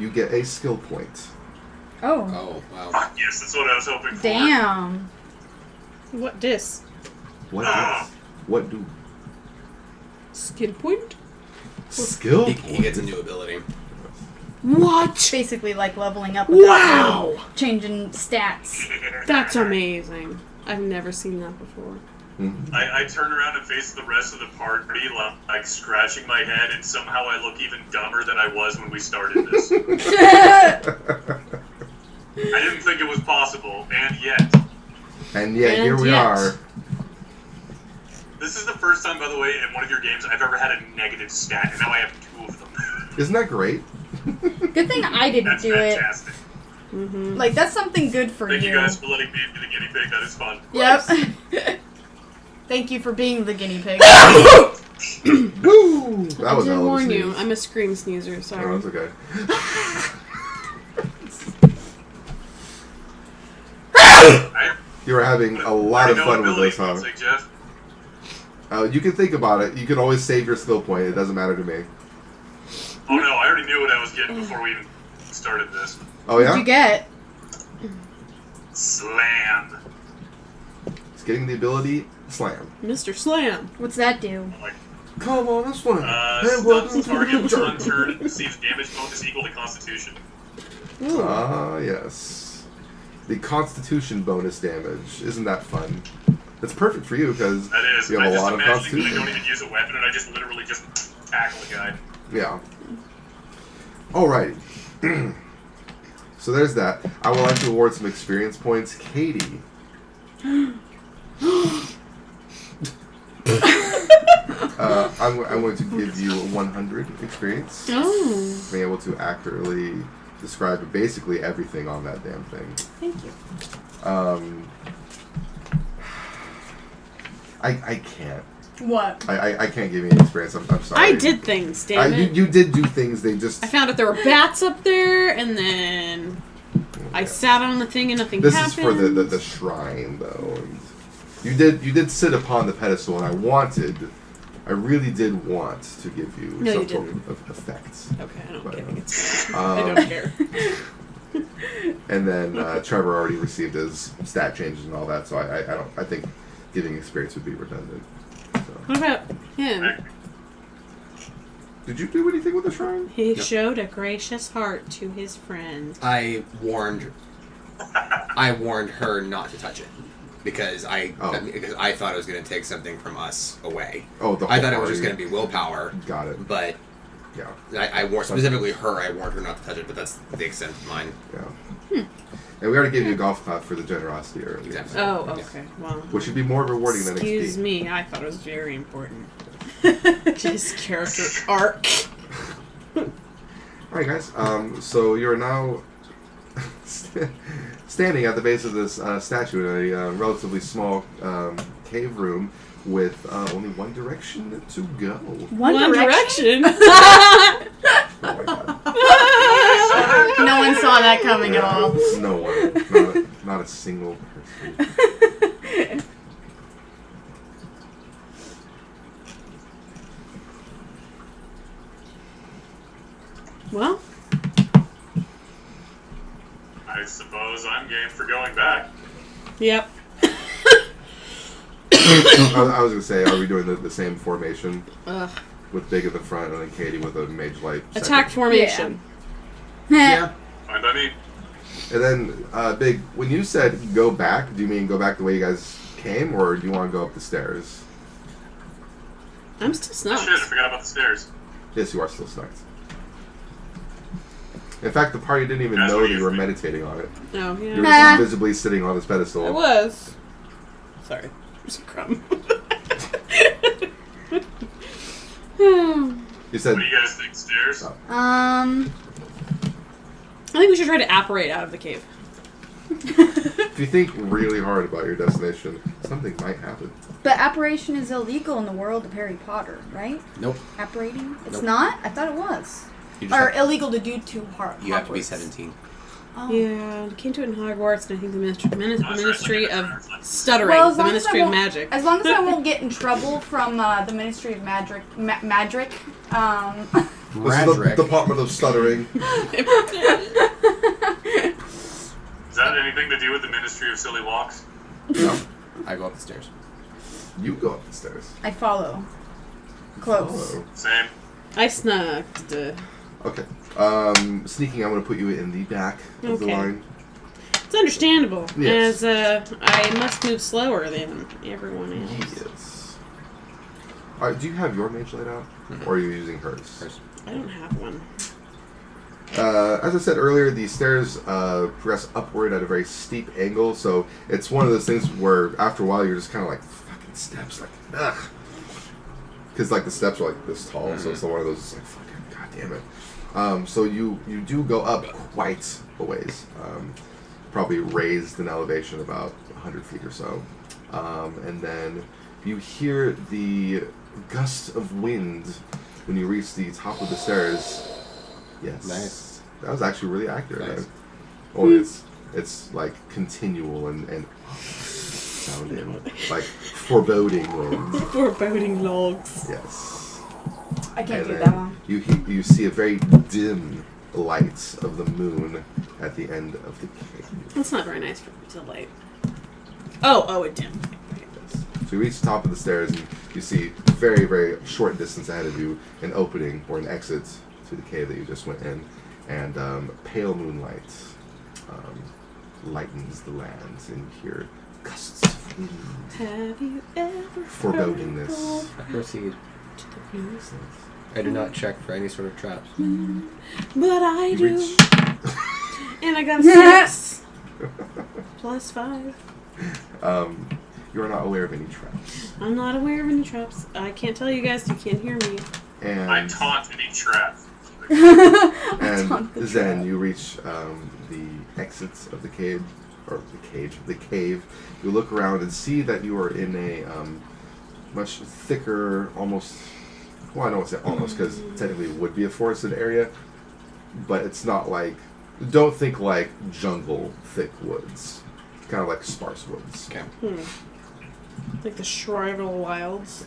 you get a skill point. Oh. Oh, wow. Fuck yes, that's what I was hoping for. Damn. What dis? What is? What do? Skill point? Skill He point. gets a new ability. What? Basically like leveling up without Wow! changing stats. That's amazing. I've never seen that before. Mhm. I turn around and face the rest of the party, like scratching my head, and somehow I look even dumber than I was when we started this. I didn't think it was possible, and yet. And yet, And here we yet. are. This is the first time, by the way, in one of your games I've ever had a negative stat, and now I have 2 of them. Isn't that great? Good thing I didn't That's do fantastic. Mm-hmm. it. Like, that's something good for Thank you. you guys for letting me be the guinea pig. That is fun. Yep. Thank you for being the guinea pig. Woo! That I was a did hell of a warn you. sneeze. I'm a scream sneezer. Oh, Sorry. that's okay. You were having a lot of fun with this, huh? Say, Jeff. You can think about it. You can always save your skill point. It doesn't matter to me. Oh no, I already knew what I was getting before we even started this. Oh What'd yeah? you get? Slam. It's getting the ability slam. Mr. Slam. What's that do? Like, Come on, this one. stuns target with one turn and receives damage bonus equal to Constitution. Ooh. Ah, yes. The Constitution bonus damage. Isn't that fun? It's perfect for you because That is. you I have a just lot of imagine that I Constitution. don't even use a weapon and I just literally just tackle a guy. Yeah. Alrighty. So there's that. I would like to award some experience points. Katie. I'm going to give you 100 experience. Oh. Being able to accurately describe basically everything on that damn thing. Thank you. I can't. What? I can't give you any experience. I'm sorry. I did things, damn it. You did do things. They just. I found out there were bats up there, and then I sat on the thing and nothing This happened. is for the shrine, though. And you did sit upon the pedestal, and I really did want to give you No, some you sort didn't. of effects. Okay, I don't But, care. I don't care. And then Trevor already received his stat changes and all that, so I think giving experience would be redundant. So. What about him? Did you do anything with the shrine? He showed a gracious heart to his friend. I warned her not to touch it because I thought it was going to take something from us away. Oh, the whole I thought it was just party. going to be willpower. Got it. But Yeah. I warned specifically her. I warned her not to touch it, but that's the extent of mine. Yeah. And we already gave you a golf clap for the generosity earlier. Exactly. Oh, Yeah. okay. Well, Which should be more rewarding than excuse XP. me. I thought it was very important. His character arc. Alright, guys. So you're now standing at the base of this statue in a relatively small cave room with only one direction to go. One Direction? Oh my god. No one saw that coming at all. No one. Not a single person. Well, I suppose I'm game for going back. yep. I was going to say, are we doing the same formation? Ugh. With Big in the front and then Katie with a mage light. Attack second. formation. Yeah. Fine by me. And then, Big, when you said go back, do you mean go back the way you guys came, or do you want to go up the stairs? I'm still Shit, I snuck. forgot about the stairs. Yes, you are still stuck. In fact, the party didn't even That's know what that you you were think. meditating on it. Oh, You yeah. were Nah. just invisibly sitting on this I pedestal. was. Sorry. There's a crumb. You said, What do you guys think? Stairs? Um, I think we should try to apparate out of the cave. if you think really hard about your destination, something might happen. but apparition is illegal in the world of Harry Potter, right? Nope. Apparating? It's Nope. not? I thought it was. You, just Or have, illegal to do too hard. you have to be 17. Oh. Yeah, we came to it in Hogwarts, and I think the Ministry of Well, Stuttering, Well, as the long as I Ministry of won't- Magic. As long as I won't get in trouble from the Ministry of Magic. Magic. This is the Department of Stuttering. Is that anything to do with the Ministry of Silly Walks? No, I go up the stairs. you go up the stairs. I follow. Close. Hello. Same. I snuck. Okay. Sneaking, I'm going to put you in the back of the Okay. line. It's understandable, Yes. as I must move slower than everyone else. Yes. Alright, do you have your mage laid out? Or are you using hers? Hers. I don't have one. As I said earlier, the stairs progress upward at a very steep angle, so it's one of those things where after a while you're just kind of like, fucking steps, like, ugh. Because like the steps are like this tall, so it's one of those, like, fucking, god damn it. So you do go up quite a ways. Probably raised in elevation about 100 feet or so. And then you hear the gust of wind when you reach the top of the stairs. Yes. Nice. That was actually really accurate. Nice. Man. Oh, it's like continual and sounding like foreboding wind. Foreboding logs. Yes. I can't And do then that one. you see a very dim light of the moon at the end of the cave. That's not very nice for to light. Oh, it dimmed. So you reach the top of the stairs and you see very, very short distance ahead of you an opening or an exit to the cave that you just went in, and pale moonlight lightens the land, and you hear gusts of wind, Have you ever forebodingness. I proceed. to the views? I do not check for any sort of traps. But I You do. reach, And I got a 6. Plus 5. you are not aware of any traps, I'm not aware of any traps. I can't tell you guys. You can't hear me. I and taunt any trap. and Taunt the then trap. you reach the exits of the cave, or the cave. You look around and see that you are in a much thicker, almost. Well, I don't want to say almost because technically it would be a forested area, but it's not like. Don't think like jungle thick woods. Kind of like sparse woods. Okay. Like the Shrivel Wilds.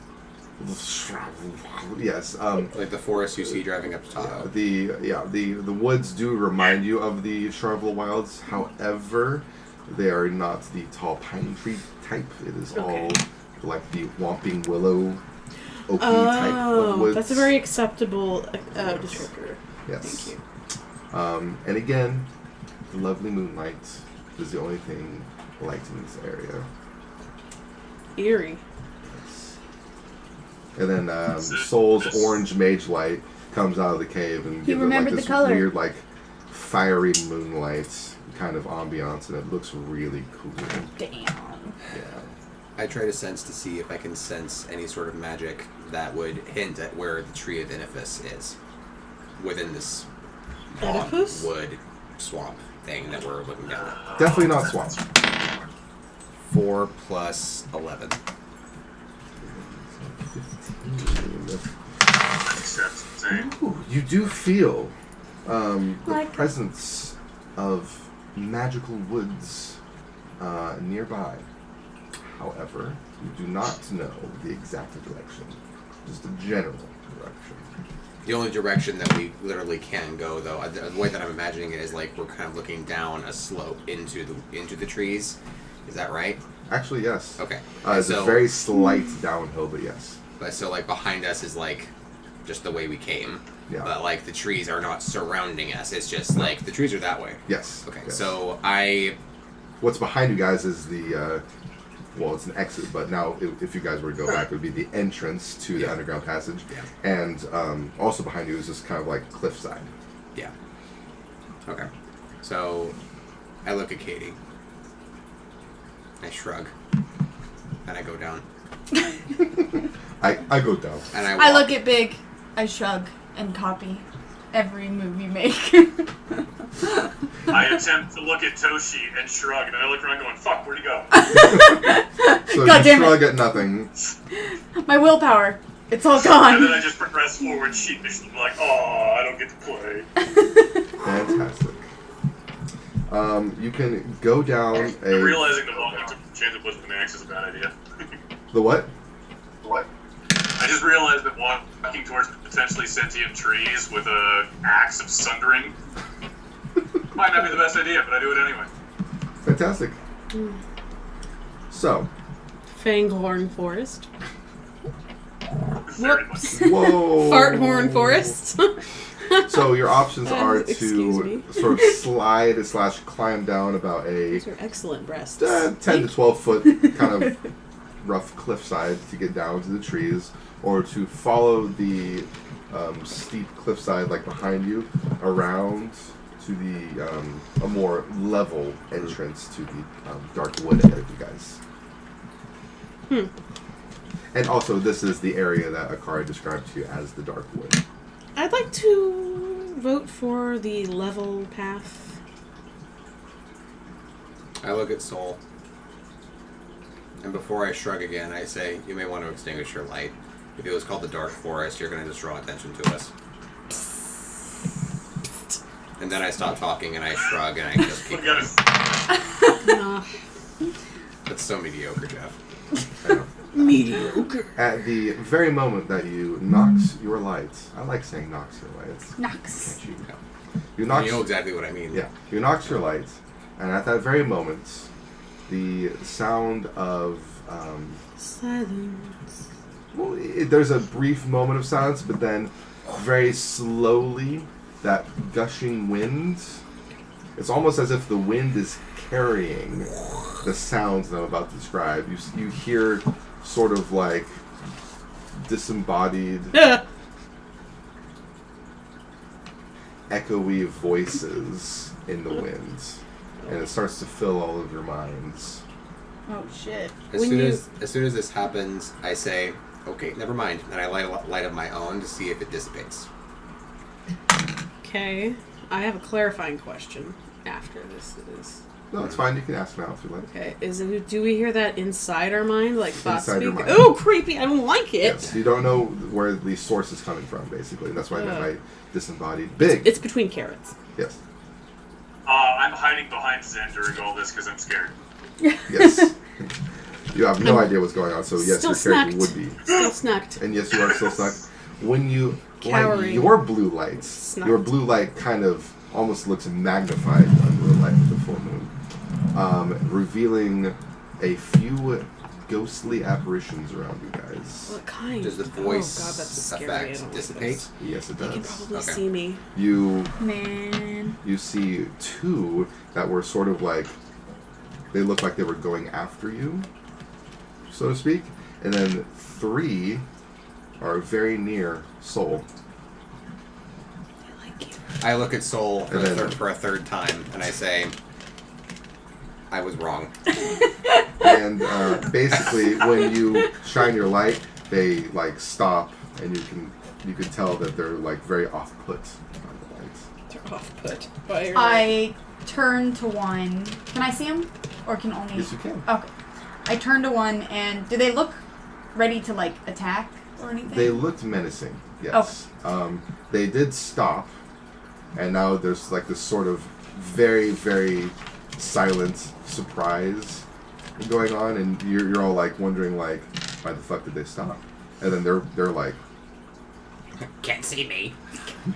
Yes. Like the forest you see driving up to Tahoe. The woods do remind you of the Shrivel Wilds. However, they are not the tall pine tree type. It is all like the whomping willow, oaky type of woods. That's a very acceptable descriptor. Yes. Thank you. And again, the lovely moonlight is the only thing lighting this area. Eerie. And then Soul's orange mage light comes out of the cave and gives it like remembered this the color. weird, like fiery moonlight kind of ambiance, and it looks really cool. Damn. Yeah. I try to sense to see if I can sense any sort of magic that would hint at where the Tree of Inifis is within this Oedipus? wood swamp thing that we're looking down at. Definitely not swamp. 4 plus 11. 15. Except same. Ooh, you do feel the Like- presence of magical woods nearby. However, you do not know the exact direction, just a general direction. The only direction that we literally can go, though, the way that I'm imagining it is like we're kind of looking down a slope into the trees. Is that right? Actually, yes. Okay. It's a So- very slight downhill, but yes. But so like behind us is like just the way we came. Yeah. But like the trees are not surrounding us. It's just like the trees are that way. Yes. Okay. yes. So What's behind you guys is the, well, it's an exit, but now if you guys were to go back, it would be the entrance to the underground passage. Yeah. And also behind you is this kind of like cliffside. yeah. Okay. So, I look at Katie. I shrug. And I go down. I go down. And I walk. I look at Big, I shrug, and copy every move you make. I attempt to look at Toshi and shrug, and then I look around going, fuck, where'd he go? So God you damn shrug it. at nothing. My willpower, it's all And then gone. I just progress forward sheepishly, like, oh, I don't get to play. Fantastic. You can go down I'm realizing the moment to change the blitz with an axe is a bad idea. The what? I just realized that walking towards potentially sentient trees with a axe of sundering might not be the best idea, but I do it anyway. Fantastic. So, Fanghorn Forest. Very Whoops. whoa. Farthorn Forest. So your options are Excuse to me. sort of slide / climb down about a Those are excellent breasts. 10 to 12 foot kind of rough cliffside to get down to the trees, or to follow the steep cliffside like behind you around to the a more level entrance to the dark wood ahead of you guys. And also, this is the area that Akari described to you as the dark wood. I'd like to vote for the level path. I look at Soul. And before I shrug again, I say, you may want to extinguish your light. If it was called the Dark Forest, you're going to just draw attention to us. And then I stop talking and I shrug and I just keep We going. gotta That's so mediocre, Jeff. I know. Mediocre. At the very moment that you nox your lights, I like saying nox your lights. Nox. Can't you? Yeah. You nox. You know exactly what I mean. Yeah, you nox your lights, and at that very moment, the sound of Silence. well, there's a brief moment of silence, but then very slowly, that gushing wind. It's almost as if the wind is carrying the sounds that I'm about to describe. You hear sort of like disembodied, echoey voices in the wind, and it starts to fill all of your minds. Oh shit. As When soon you- as this happens, I say, okay, never mind. And I light a light of my own to see if it dissipates. Okay. I have a clarifying question after this is. No, it's fine. You can ask now if you like. Okay. Do we hear that inside our mind? Like thoughts Inside your speak? mind. Oh, creepy. I don't like it. Yes, you don't know where the source is coming from, basically. That's why I meant by disembodied. Big. It's between carrots. Yes. I'm hiding behind Zen during all this because I'm scared. Yes. You have no idea what's going on, so yes, Still your character snacked. would be. Still snucked. And yes, you are still stuck. When you light Cowering. your blue lights, Snuck. your blue light kind of almost looks magnified under the light of the full moon, revealing a few ghostly apparitions around you guys. What kind? Does the Oh voice god, that's scary. I effect don't like dissipate? this. Yes, it They can does. probably Okay. see me. You Man. see two that were sort of like, they look like they were going after you, so to speak, and then three are very near Soul. I like you. I look at Soul for, And then- for a third time and I say, I was wrong. And basically, when you shine your light, they like stop, and you can tell that they're like very off put by the lights. They're off put by your I turn to one. Can I see him? Or can only... Yes, you can. Okay. I turn to one, and do they look ready to, like, attack or anything? They looked menacing. Yes. They did stop, and now there's like this sort of very, very silent surprise going on, and you're all like wondering like, why the fuck did they stop? And then they're like, Can't see me.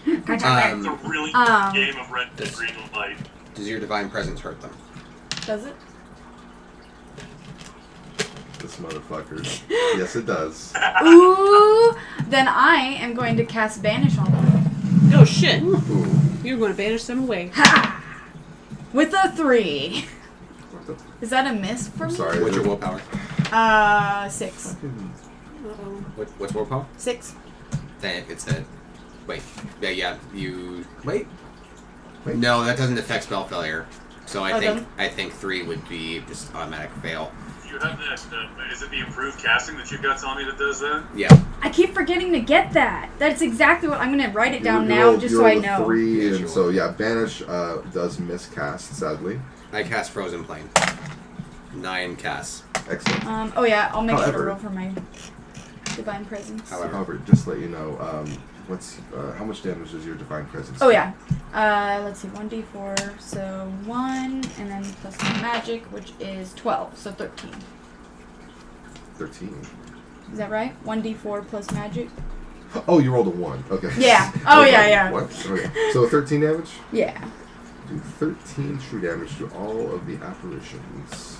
It's a really game of red and green light. Does your divine presence hurt them? Does it? this motherfucker. Yes, it does. Ooh! Then I am going to cast Banish on them. Oh shit! Ooh. You're going to banish them away. Ha! With a 3. What the? Is that a miss for I'm me? sorry. What's your willpower? 6. Uh-oh. What's willpower? 6. Then it's a... Wait. Yeah, you... Wait. Right? No, that doesn't affect spell failure. So Okay. I think 3 would be just automatic fail. You have that. Is it the improved casting that you've got, Tommy, that does that? Yeah. I keep forgetting to get that. That's exactly what I'm gonna write it down You now, rolled- just you so I rolled a know. 3, Yeah, and sure. so yeah, banish does miscast, sadly. I cast Frozen Plane. 9 casts. Excellent. Oh yeah, I'll make sure to However- roll for my divine presence. However, just to let you know, what's how much damage does your divine presence? Oh do? yeah. Let's see, 1d4, so 1, and then plus my magic, which is 12, so 13. 13. Is that right? 1d4 plus magic? Oh, you rolled a 1. Okay. Yeah. Oh, Okay. yeah, yeah. What? Okay. So 13 damage? Yeah. Do 13 true damage to all of the apparitions.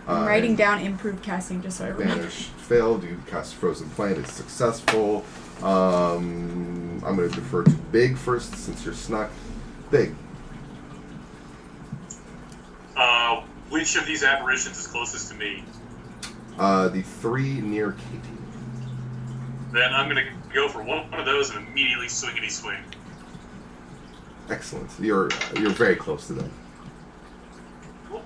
I'm writing and down improved casting just so I remember. Banish failed. You cast Frozen Plane. It's successful. I'm going to defer to Big first since you're snuck. Big. Which of these apparitions is closest to me? The 3 near Katie. Then I'm gonna go for one of those and immediately swingity swing. Excellent. You're very close to them. Cool.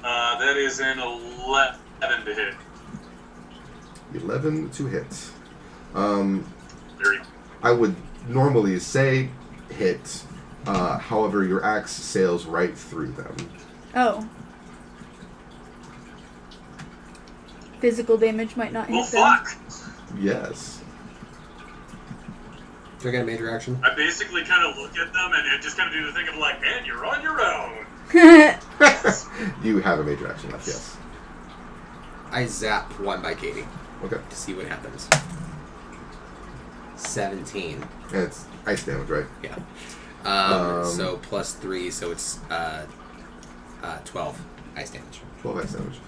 That is an 11 to hit. 11 to hit. Very. I would normally say hit. However, your axe sails right through them. Oh. Physical damage might not Well, hit them. fuck! Yes. Do I get a major action? I basically kind of look at them and just kind of do the thing of like, man, you're on your own. You have a major action left, yes. I zap 1 by Katie Okay. to see what happens. 17. And it's ice damage, right? Yeah. So plus 3, so it's 12 ice damage. 12 ice damage.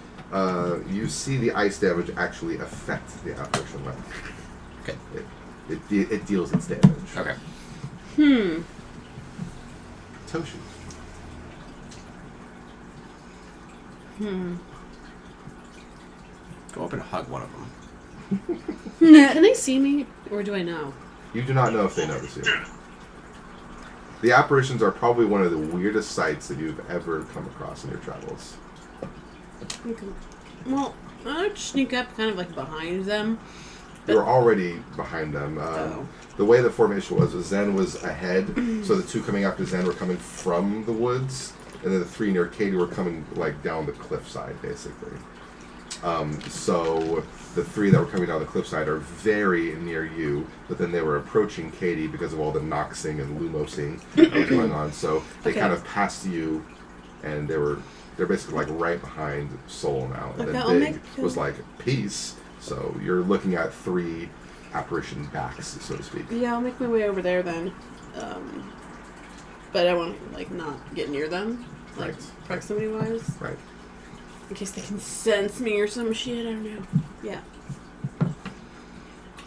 You see the ice damage actually affect the apparition left. Okay. It deals its damage. Okay. Toshi. Go up and hug one of them. Can they see me, or do I know? You do not know if they notice you. The apparitions are probably one of the weirdest sights that you've ever come across in your travels. Okay. Well, I'd sneak up kind of like behind them. You were already behind them. The way the formation was Zen was ahead, so the 2 coming after Zen were coming from the woods, and then the 3 near Katie were coming like down the cliffside, basically. So the 3 that were coming down the cliffside are very near you, but then they were approaching Katie because of all the Noxing and Lumosing that was going on. So they Okay. kind of passed you, and they're basically like right behind Soul now. And Okay, then I'll Big make- was like peace. So you're looking at 3 apparition backs, so to speak. Yeah, I'll make my way over there then. But I want to like not get near them, like Right. proximity wise, Right. in case they can sense me or some shit. I don't know. Yeah.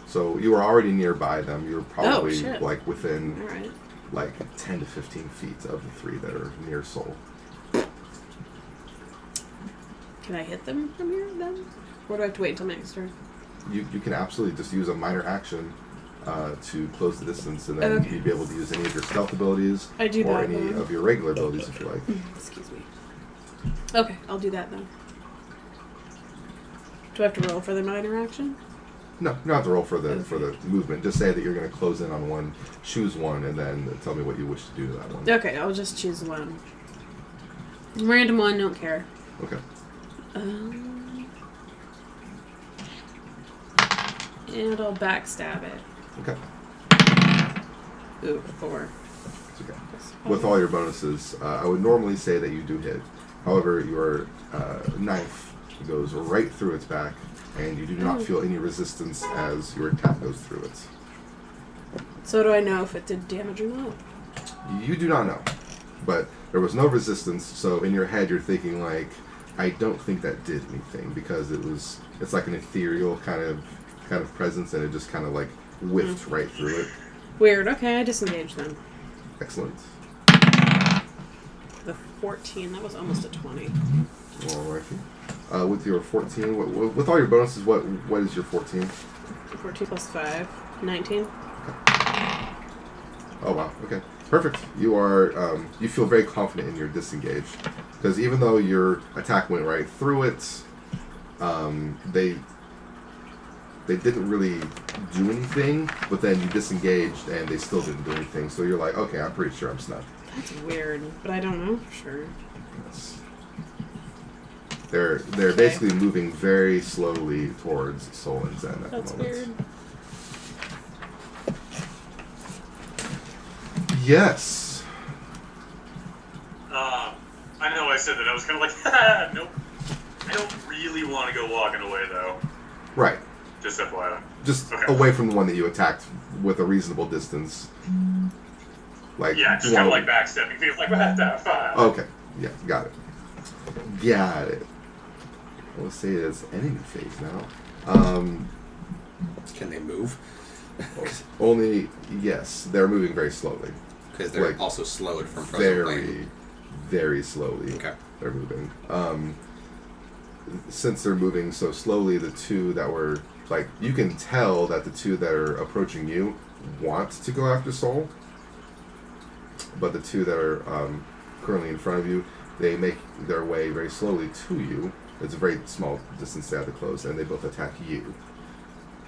So you were already nearby them. You were probably shit. like within All right. like 10 to 15 feet of the 3 that are near Soul. Can I hit them from here then? Or do I have to wait until next turn? You can absolutely just use a minor action to close the distance, and then Okay. you'd be able to use any of your stealth abilities I do or that any then. of your regular abilities if you like. Excuse me. Okay, I'll do that then. Do I have to roll for the minor action? No, you don't have to roll for the movement. Just say that you're going to close in on one, choose one, and then tell me what you wish to do to that one. Okay, I'll just choose one. Random one, don't care. Okay. And I'll backstab it. Okay. Ooh, 4. It's okay. With all your bonuses, I would normally say that you do hit. However, your knife goes right through its back, and you do not feel any resistance as your attack goes through it. So do I know if it did damage or not? You do not know, but there was no resistance. So in your head, you're thinking like, I don't think that did anything because it's like an ethereal kind of presence, and it just kind of like whiffed right through it. Weird. Okay, I disengaged then. Excellent. The 14, that was almost a 20. Alrighty. With your 14, with all your bonuses, what is your 14? 14 plus 5, 19. Oh wow. Okay. Perfect. You are. You feel very confident in your disengage, because even though your attack went right through it, they didn't really do anything. But then you disengaged, and they still didn't do anything. So you're like, okay, I'm pretty sure I'm snubbed. That's weird, but I don't know for sure. Yes. They're basically moving very slowly towards Soul and Zen at That's the moment. weird. Yes. I know I said that. I was kind of like, nope. I don't really want to go walking away, though. Right. Just FYI. Just Okay. away from the one that you attacked with a reasonable distance. Like Yeah, just kind of like backstepping. Feels like, what the fuck? Okay. Yeah, got it. Got it. We'll say it as enemy phase now. Can they move? Only, yes, they're moving very slowly. Because they're Like, also slowed from frozen Very, plane. very slowly. Okay. They're moving. Since they're moving so slowly, the two that were, like, you can tell that the two that are approaching you want to go after Soul. But the two that are currently in front of you, they make their way very slowly to you. It's a very small distance they have to close, and they both attack you.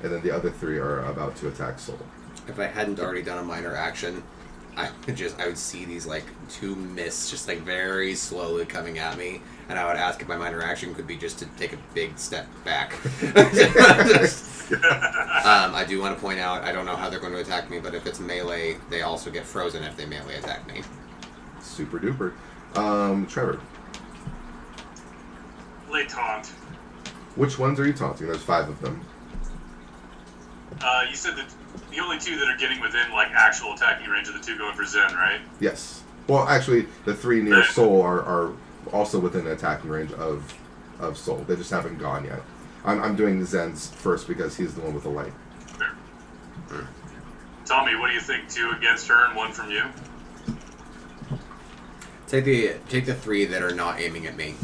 And then the other three are about to attack Soul. If I hadn't already done a minor action, I would see these like two mists just like very slowly coming at me, and I would ask if my minor action could be just to take a big step back. I do want to point out, I don't know how they're going to attack me, but if it's melee, they also get frozen if they melee attack me. Super duper. Trevor, Lay taunt. which ones are you taunting? There's 5 of them. You said that the only two that are getting within, like, actual attacking range are the two going for Zen, right? Yes. Well, actually, the 3 near Soul are also within attacking range of Soul. They just haven't gone yet. I'm doing the Zen's first because he's the one with the light. Fair. Tommy, what do you think? 2 against her and 1 from you? Take the 3 that are not aiming at me.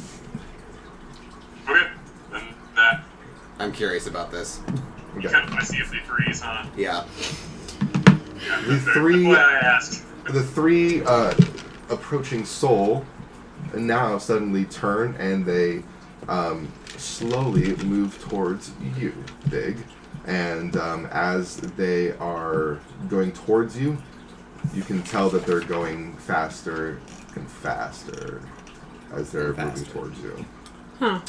Okay. Then that. I'm curious about this. Okay. I see if they freeze, huh? Yeah. Yeah, The that's fair. 3 That's why I asked. The 3 approaching Soul now suddenly turn and they slowly move towards you, Big. And as they are going towards you, you can tell that they're going faster and faster as they're moving towards you. Huh.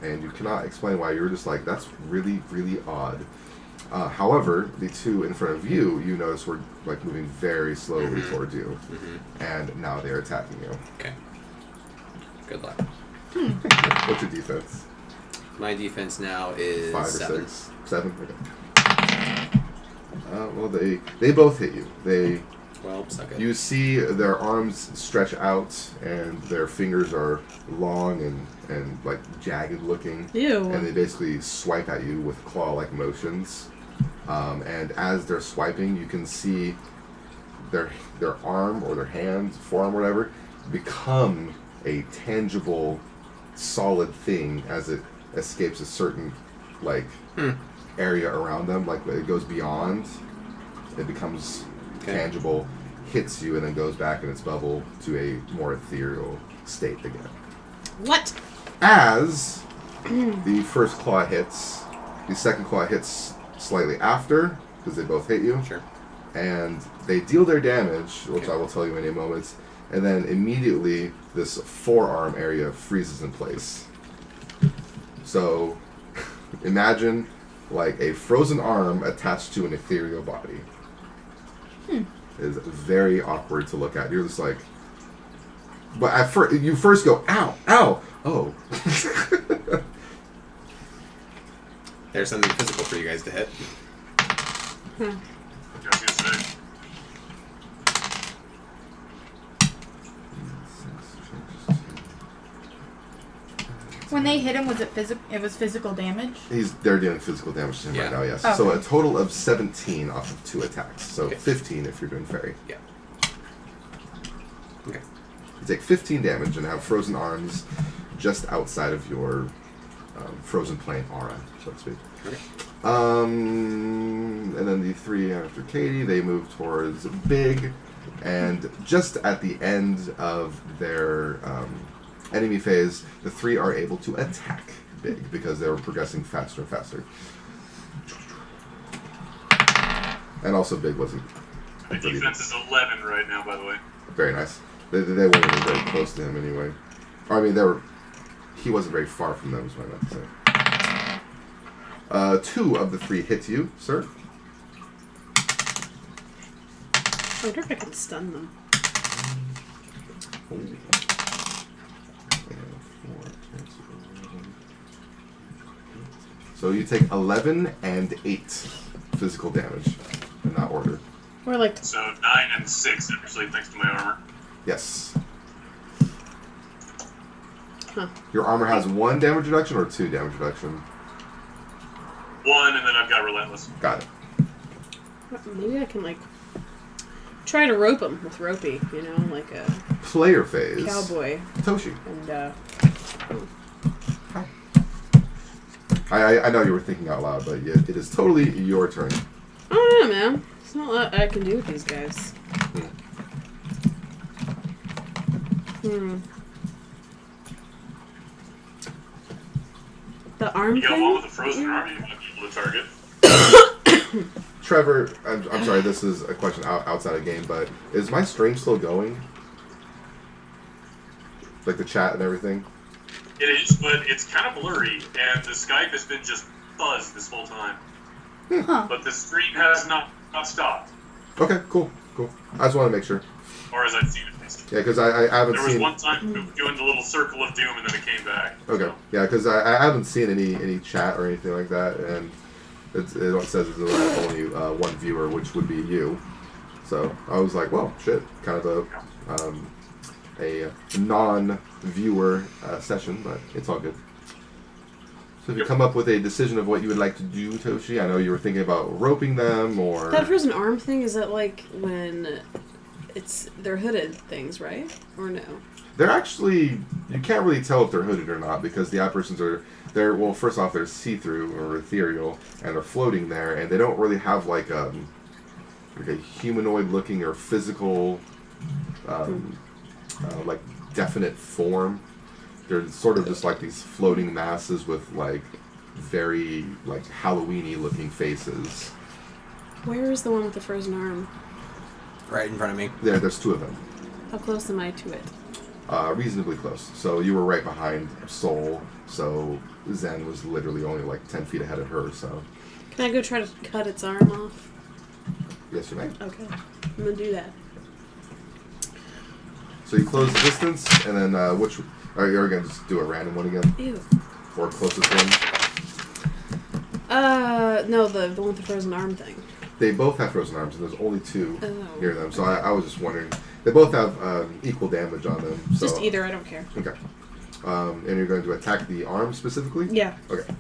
And you cannot explain why. You're just like, that's really, really odd. However, the 2 in front of you, you notice were like moving very slowly towards you, and now they're attacking you. Okay. Good luck. What's your defense? My defense now is 5 or 7. 6? 7? Okay. Well, they both hit you. Well, suck it. You see their arms stretch out, and their fingers are long and like jagged looking. Ew. And they basically swipe at you with claw-like motions. And as they're swiping, you can see their arm or their hand, forearm, whatever, become a tangible, solid thing as it escapes a certain area around them. Like it goes beyond, it becomes tangible, hits you, and then goes back in its bubble to a more ethereal state again. What? As the first claw hits, the second claw hits slightly after, because they both hit you. Sure. And they deal their damage, which I will tell you in a moment, and then immediately this forearm area freezes in place. So imagine like a frozen arm attached to an ethereal body. It is very awkward to look at. You're just like, but at first you first go, ow, ow, oh. There's something physical for you guys to hit. I was gonna say. When they hit him, was it physical? It was physical damage. They're doing physical damage to him right now, yes. Okay. So a total of 17 off of 2 attacks. So Okay. 15 if you're doing fairy. Yeah. Okay. You take 15 damage and have frozen arms just outside of your frozen plane aura, so to speak. Okay. And then the 3 after Katie, they move towards Big, And just at the end of their enemy phase, the 3 are able to attack Big because they were progressing faster and faster. And also Big wasn't... The defense is 11 right now, by the way. Very nice. They weren't even very close to him anyway. Or, I mean, he wasn't very far from them, is what I meant to say. 2 of the 3 hit you, sir. I wonder if I can stun them. So you take 11 and 8 physical damage in that order. Or like... So 9 and 6, actually, thanks to my armor. Yes. Huh. Your armor has 1 damage reduction or 2 damage reduction? 1, and then I've got Relentless. Got it. Maybe I can, like, try to rope him with ropey, you know, like a Player phase. cowboy. Toshi. And, I know you were thinking out loud, but it is totally your turn. I don't know, man. There's not a lot I can do with these guys. The arm You got thing? one with a frozen arm, you might be able to target. Trevor, I'm sorry, this is a question outside of game, but is my stream still going? Like the chat and everything? It is, but it's kind of blurry, and the Skype has been just buzzed this whole time. Huh. But the stream has not stopped. Okay, cool. I just want to make sure. Or as I've seen it. Yeah, because I haven't There was seen... one time doing the little circle of doom, and then it came back. Okay, So. yeah, because I haven't seen any chat or anything like that, and it says there's only 1 viewer, which would be you. So I was like, well, shit, kind of a non-viewer session, but it's all good. So if you come up with a decision of what you would like to do, Toshi, I know you were thinking about roping them, or... That frozen arm thing, is that like when they're hooded things, right? Or no? They're actually, you can't really tell if they're hooded or not, because the apparitions well, first off, they're see-through or ethereal, and they're floating there, and they don't really have like a humanoid-looking or physical, like definite form. They're sort of just like these floating masses with like very like Halloween-y looking faces. Where is the one with the frozen arm? Right in front of me. There's 2 of them. How close am I to it? Reasonably close. So you were right behind Soul, so Zen was literally only like 10 feet ahead of her, so... Can I go try to cut its arm off? Yes, you may. Okay. I'm gonna do that. So you close the distance, and then which... Are you going to just do a random one again? Ew. Or closest one? No, the one with the frozen arm thing. They both have frozen arms, and there's only 2 Oh. near them, so I was just wondering. They both have equal damage on them. So, Just either, I don't care. Okay. And you're going to attack the arm specifically? Yeah. Okay.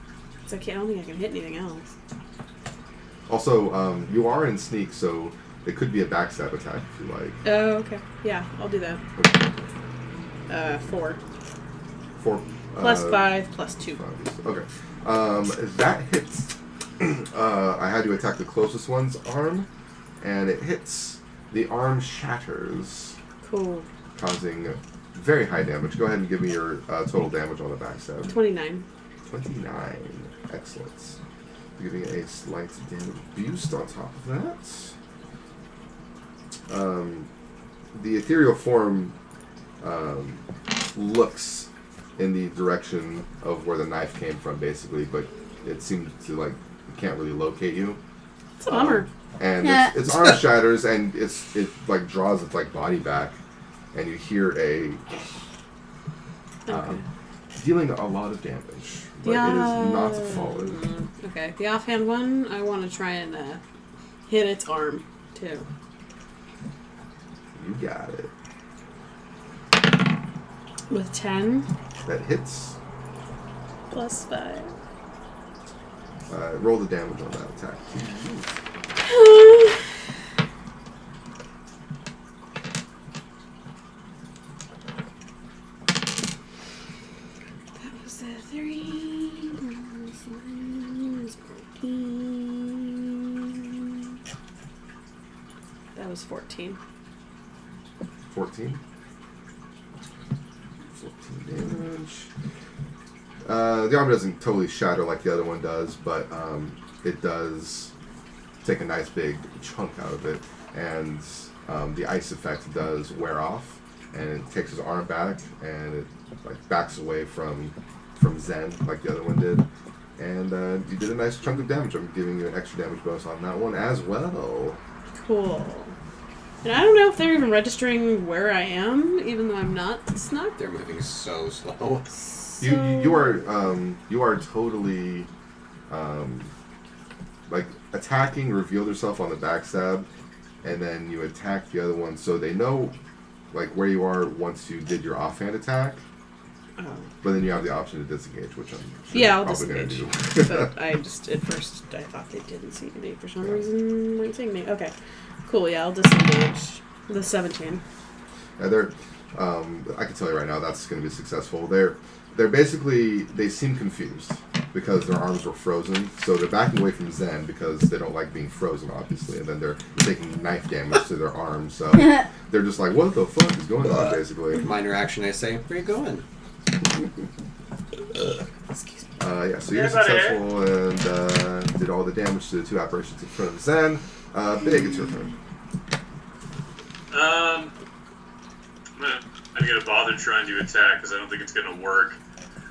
It's okay, I don't think I can hit anything else. Also, you are in sneak, so it could be a backstab attack if you like. Oh, okay. Yeah, I'll do that. Okay. 4. 4. Plus 5, plus 2. Okay. That hits. I had you attack the closest one's arm, and it hits. The arm shatters, Cool. causing very high damage. Go ahead and give me your total damage on the backstab. 29. 29. Excellent. Giving a slight damage boost on top of that. The ethereal form looks in the direction of where the knife came from, basically, but it seems to, like, it can't really locate you. It's a bummer. And Yeah. its arm shatters, and it like draws its like body back, and you hear a Okay. dealing a lot of damage, but it is not fallen. Okay, the offhand one, I want to try and hit its arm, too. You got it. With 10. That hits. Plus 5. Roll the damage on that attack. That was a 3. Plus 1 is 14. That was 14. 14. 14 damage. The armor doesn't totally shatter like the other one does, but it does take a nice big chunk out of it, and the ice effect does wear off, and it takes his arm back, and it like backs away from Zen like the other one did, and you did a nice chunk of damage. I'm giving you an extra damage bonus on that one as well. Cool. And I don't know if they're even registering where I am, even though I'm not snuck. They're moving so slow. You are totally like attacking, revealed yourself on the backstab, and then you attack the other one, so they know like where you are once you did your offhand attack. But then you have the option to disengage, which I'm sure I'll probably going to disengage. do. But I just, at first, I thought they didn't see me. For some reason, weren't seeing me. Okay. Cool, yeah, I'll disengage. The 17. Yeah, they're, I can tell you right now, that's going to be successful. They're basically, they seem confused because their arms were frozen, so they're backing away from Zen because they don't like being frozen, obviously, and then they're taking knife damage to their arms, so they're just like, what the fuck is going on, basically. Minor action, I say, where you going? Excuse me. So you're successful and did all the damage to the two apparitions in front of Zen. Big, it's your turn. I'm gonna bother trying to attack because I don't think it's gonna work.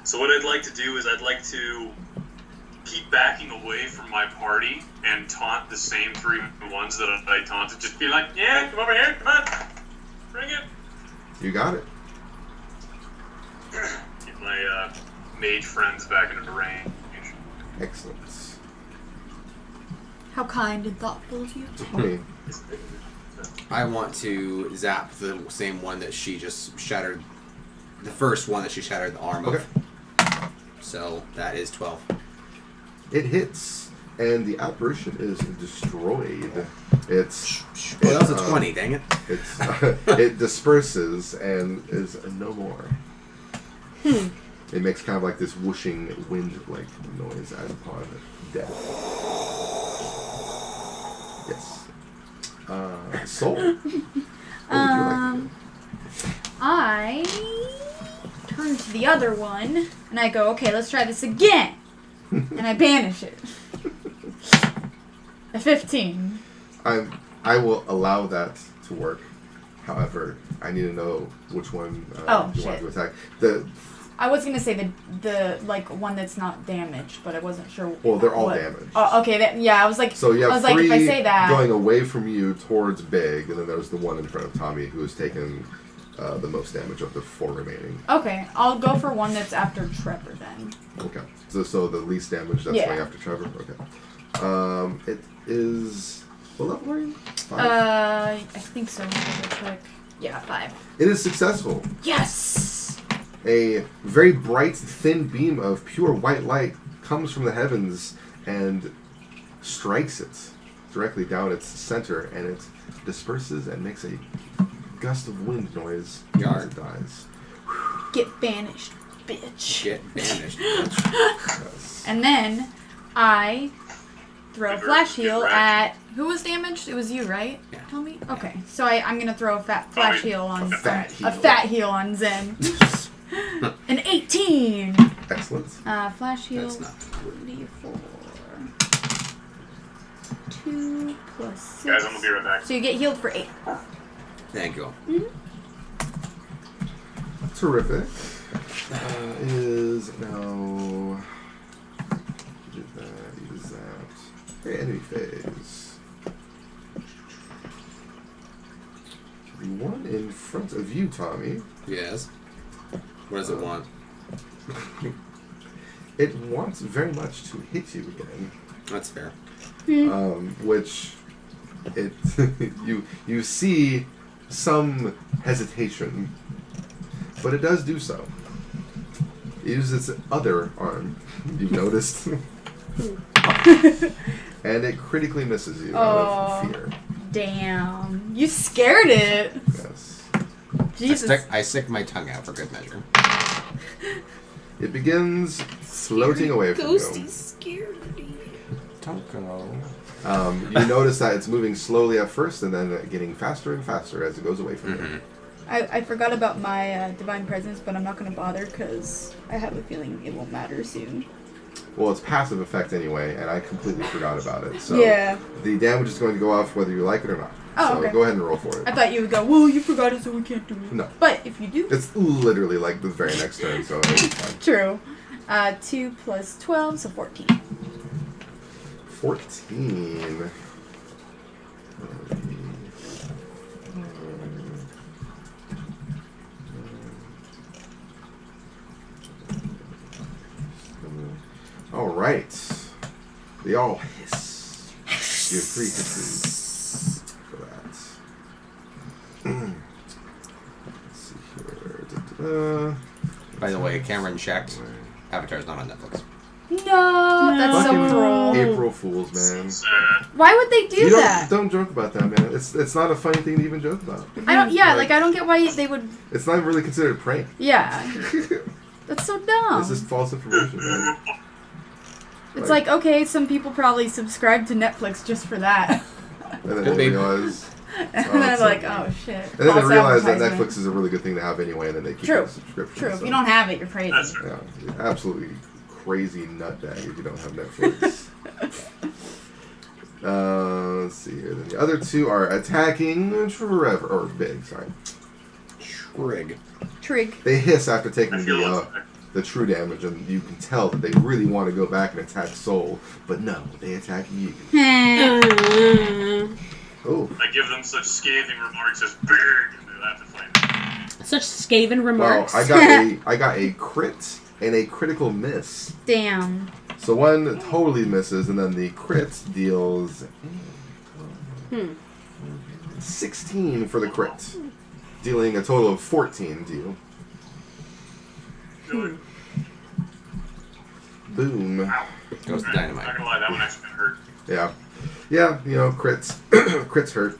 So what I'd like to do is I'd like to keep backing away from my party and taunt the same three ones that I taunted. Just be like, yeah, come over here, come on, bring it. You got it. Get my mage friends back into range. Excellent. How kind and thoughtful of you. Okay. I want to zap the same one that she just shattered. The first one that she shattered the arm of. So that is 12. It hits, and the apparition is destroyed. It's. Oh, that was a 20, dang it. It's it disperses and is no more. It makes kind of like this whooshing wind-like noise as upon death. Yes. Soul? What would you like to do? I turn to the other one and I go, okay, let's try this again. And I banish it. A 15. I will allow that to work. However, I need to know which one you want to attack. I was gonna say the like one that's not damaged, but I wasn't sure. Well, they're all damaged. Oh, okay. I was like, so you have three three if I say that, going away from you towards Big, and then there's the one in front of Tommy who has taken the most damage of the 4 remaining. Okay, I'll go for one that's after Trevor then. Okay. So the least damage that's going after Trevor. Okay. It is. What level are you? 5? I think so. Double check. Yeah, 5. It is successful. Yes. A very bright, thin beam of pure white light comes from the heavens and strikes it directly down its center, and it disperses and makes a gust of wind noise as it dies. Get banished, bitch. Get banished, bitch. Yes. And then I throw a flash heal at who was damaged? It was you, right? Yeah. Tell me. Okay, so I'm gonna throw a flash heal on Fat heal. a fat heal on Zen. An 18. Excellent. Flash heal. That's not. 4. 2 plus 6. Guys, I'm gonna be right back. So you get healed for 8. Thank you. Terrific. Is now. You did that. You did that. Okay, enemy phase. The one in front of you, Tommy. Yes. What does it want? It wants very much to hit you again. That's fair. Which it you see some hesitation, but it does do so. It uses its other arm, you've noticed. And it critically misses you out of fear. Damn. You scared it. Yes. Jesus. I stick my tongue out for good measure. It begins floating away from Ghosty you. scared me. Don't go. You notice that it's moving slowly at first and then getting faster and faster as it goes away from you. I forgot about my divine presence, but I'm not gonna bother because I have a feeling it won't matter soon. Well, it's passive effect anyway, and I completely forgot about it. So Yeah. the damage is going to go off whether you like it or not. Oh, so okay. go ahead and roll for it. I thought you would go, well, you forgot it, so we can't do it. No. But if you do, It's literally like the very next turn, so it's fine. true. 2 plus 12, so 14. 14. All right. They all hiss. You have 3 hisses for that. Let's see here. Da-da-da. By the way, Cameron checked. Avatar's not on Netflix. No, that's so Fucking cruel. April Fools, man. Sad. Why would they do You that? don't joke about that, man. It's not a funny thing to even joke about. I don't. Yeah, Like- like I don't get why they would. It's not really considered a prank. Yeah, that's so dumb. It's just false information, man. It's like, okay, some people probably subscribe to Netflix just for that. And then Could they be. realize. And Oh, then I'm it's like, so oh funny. shit. And then they False realize that advertisement. Netflix is a really good thing to have anyway, and then they keep True. the subscription. True. If so- you don't have it, you're crazy. That's true. Yeah, you're absolutely crazy nutbag if you don't have Netflix. Let's see here. Then the other two are attacking Trevor, or Big, sorry. Trig. Trig. They hiss after taking I feel the true damage, and you can tell that they really want to go back and attack Soul, but no, they attack you. Oh, I give them such scathing remarks as big, and they have to fight. Such scathing well, remarks. I got a crit and a critical miss. Damn. So one totally misses, and then the crit deals 16 for the crit, dealing a total of 14 to you. Good. Boom. Goes the Not dynamite. gonna lie, that one actually hurt. Yeah, you know, crits, crits hurt.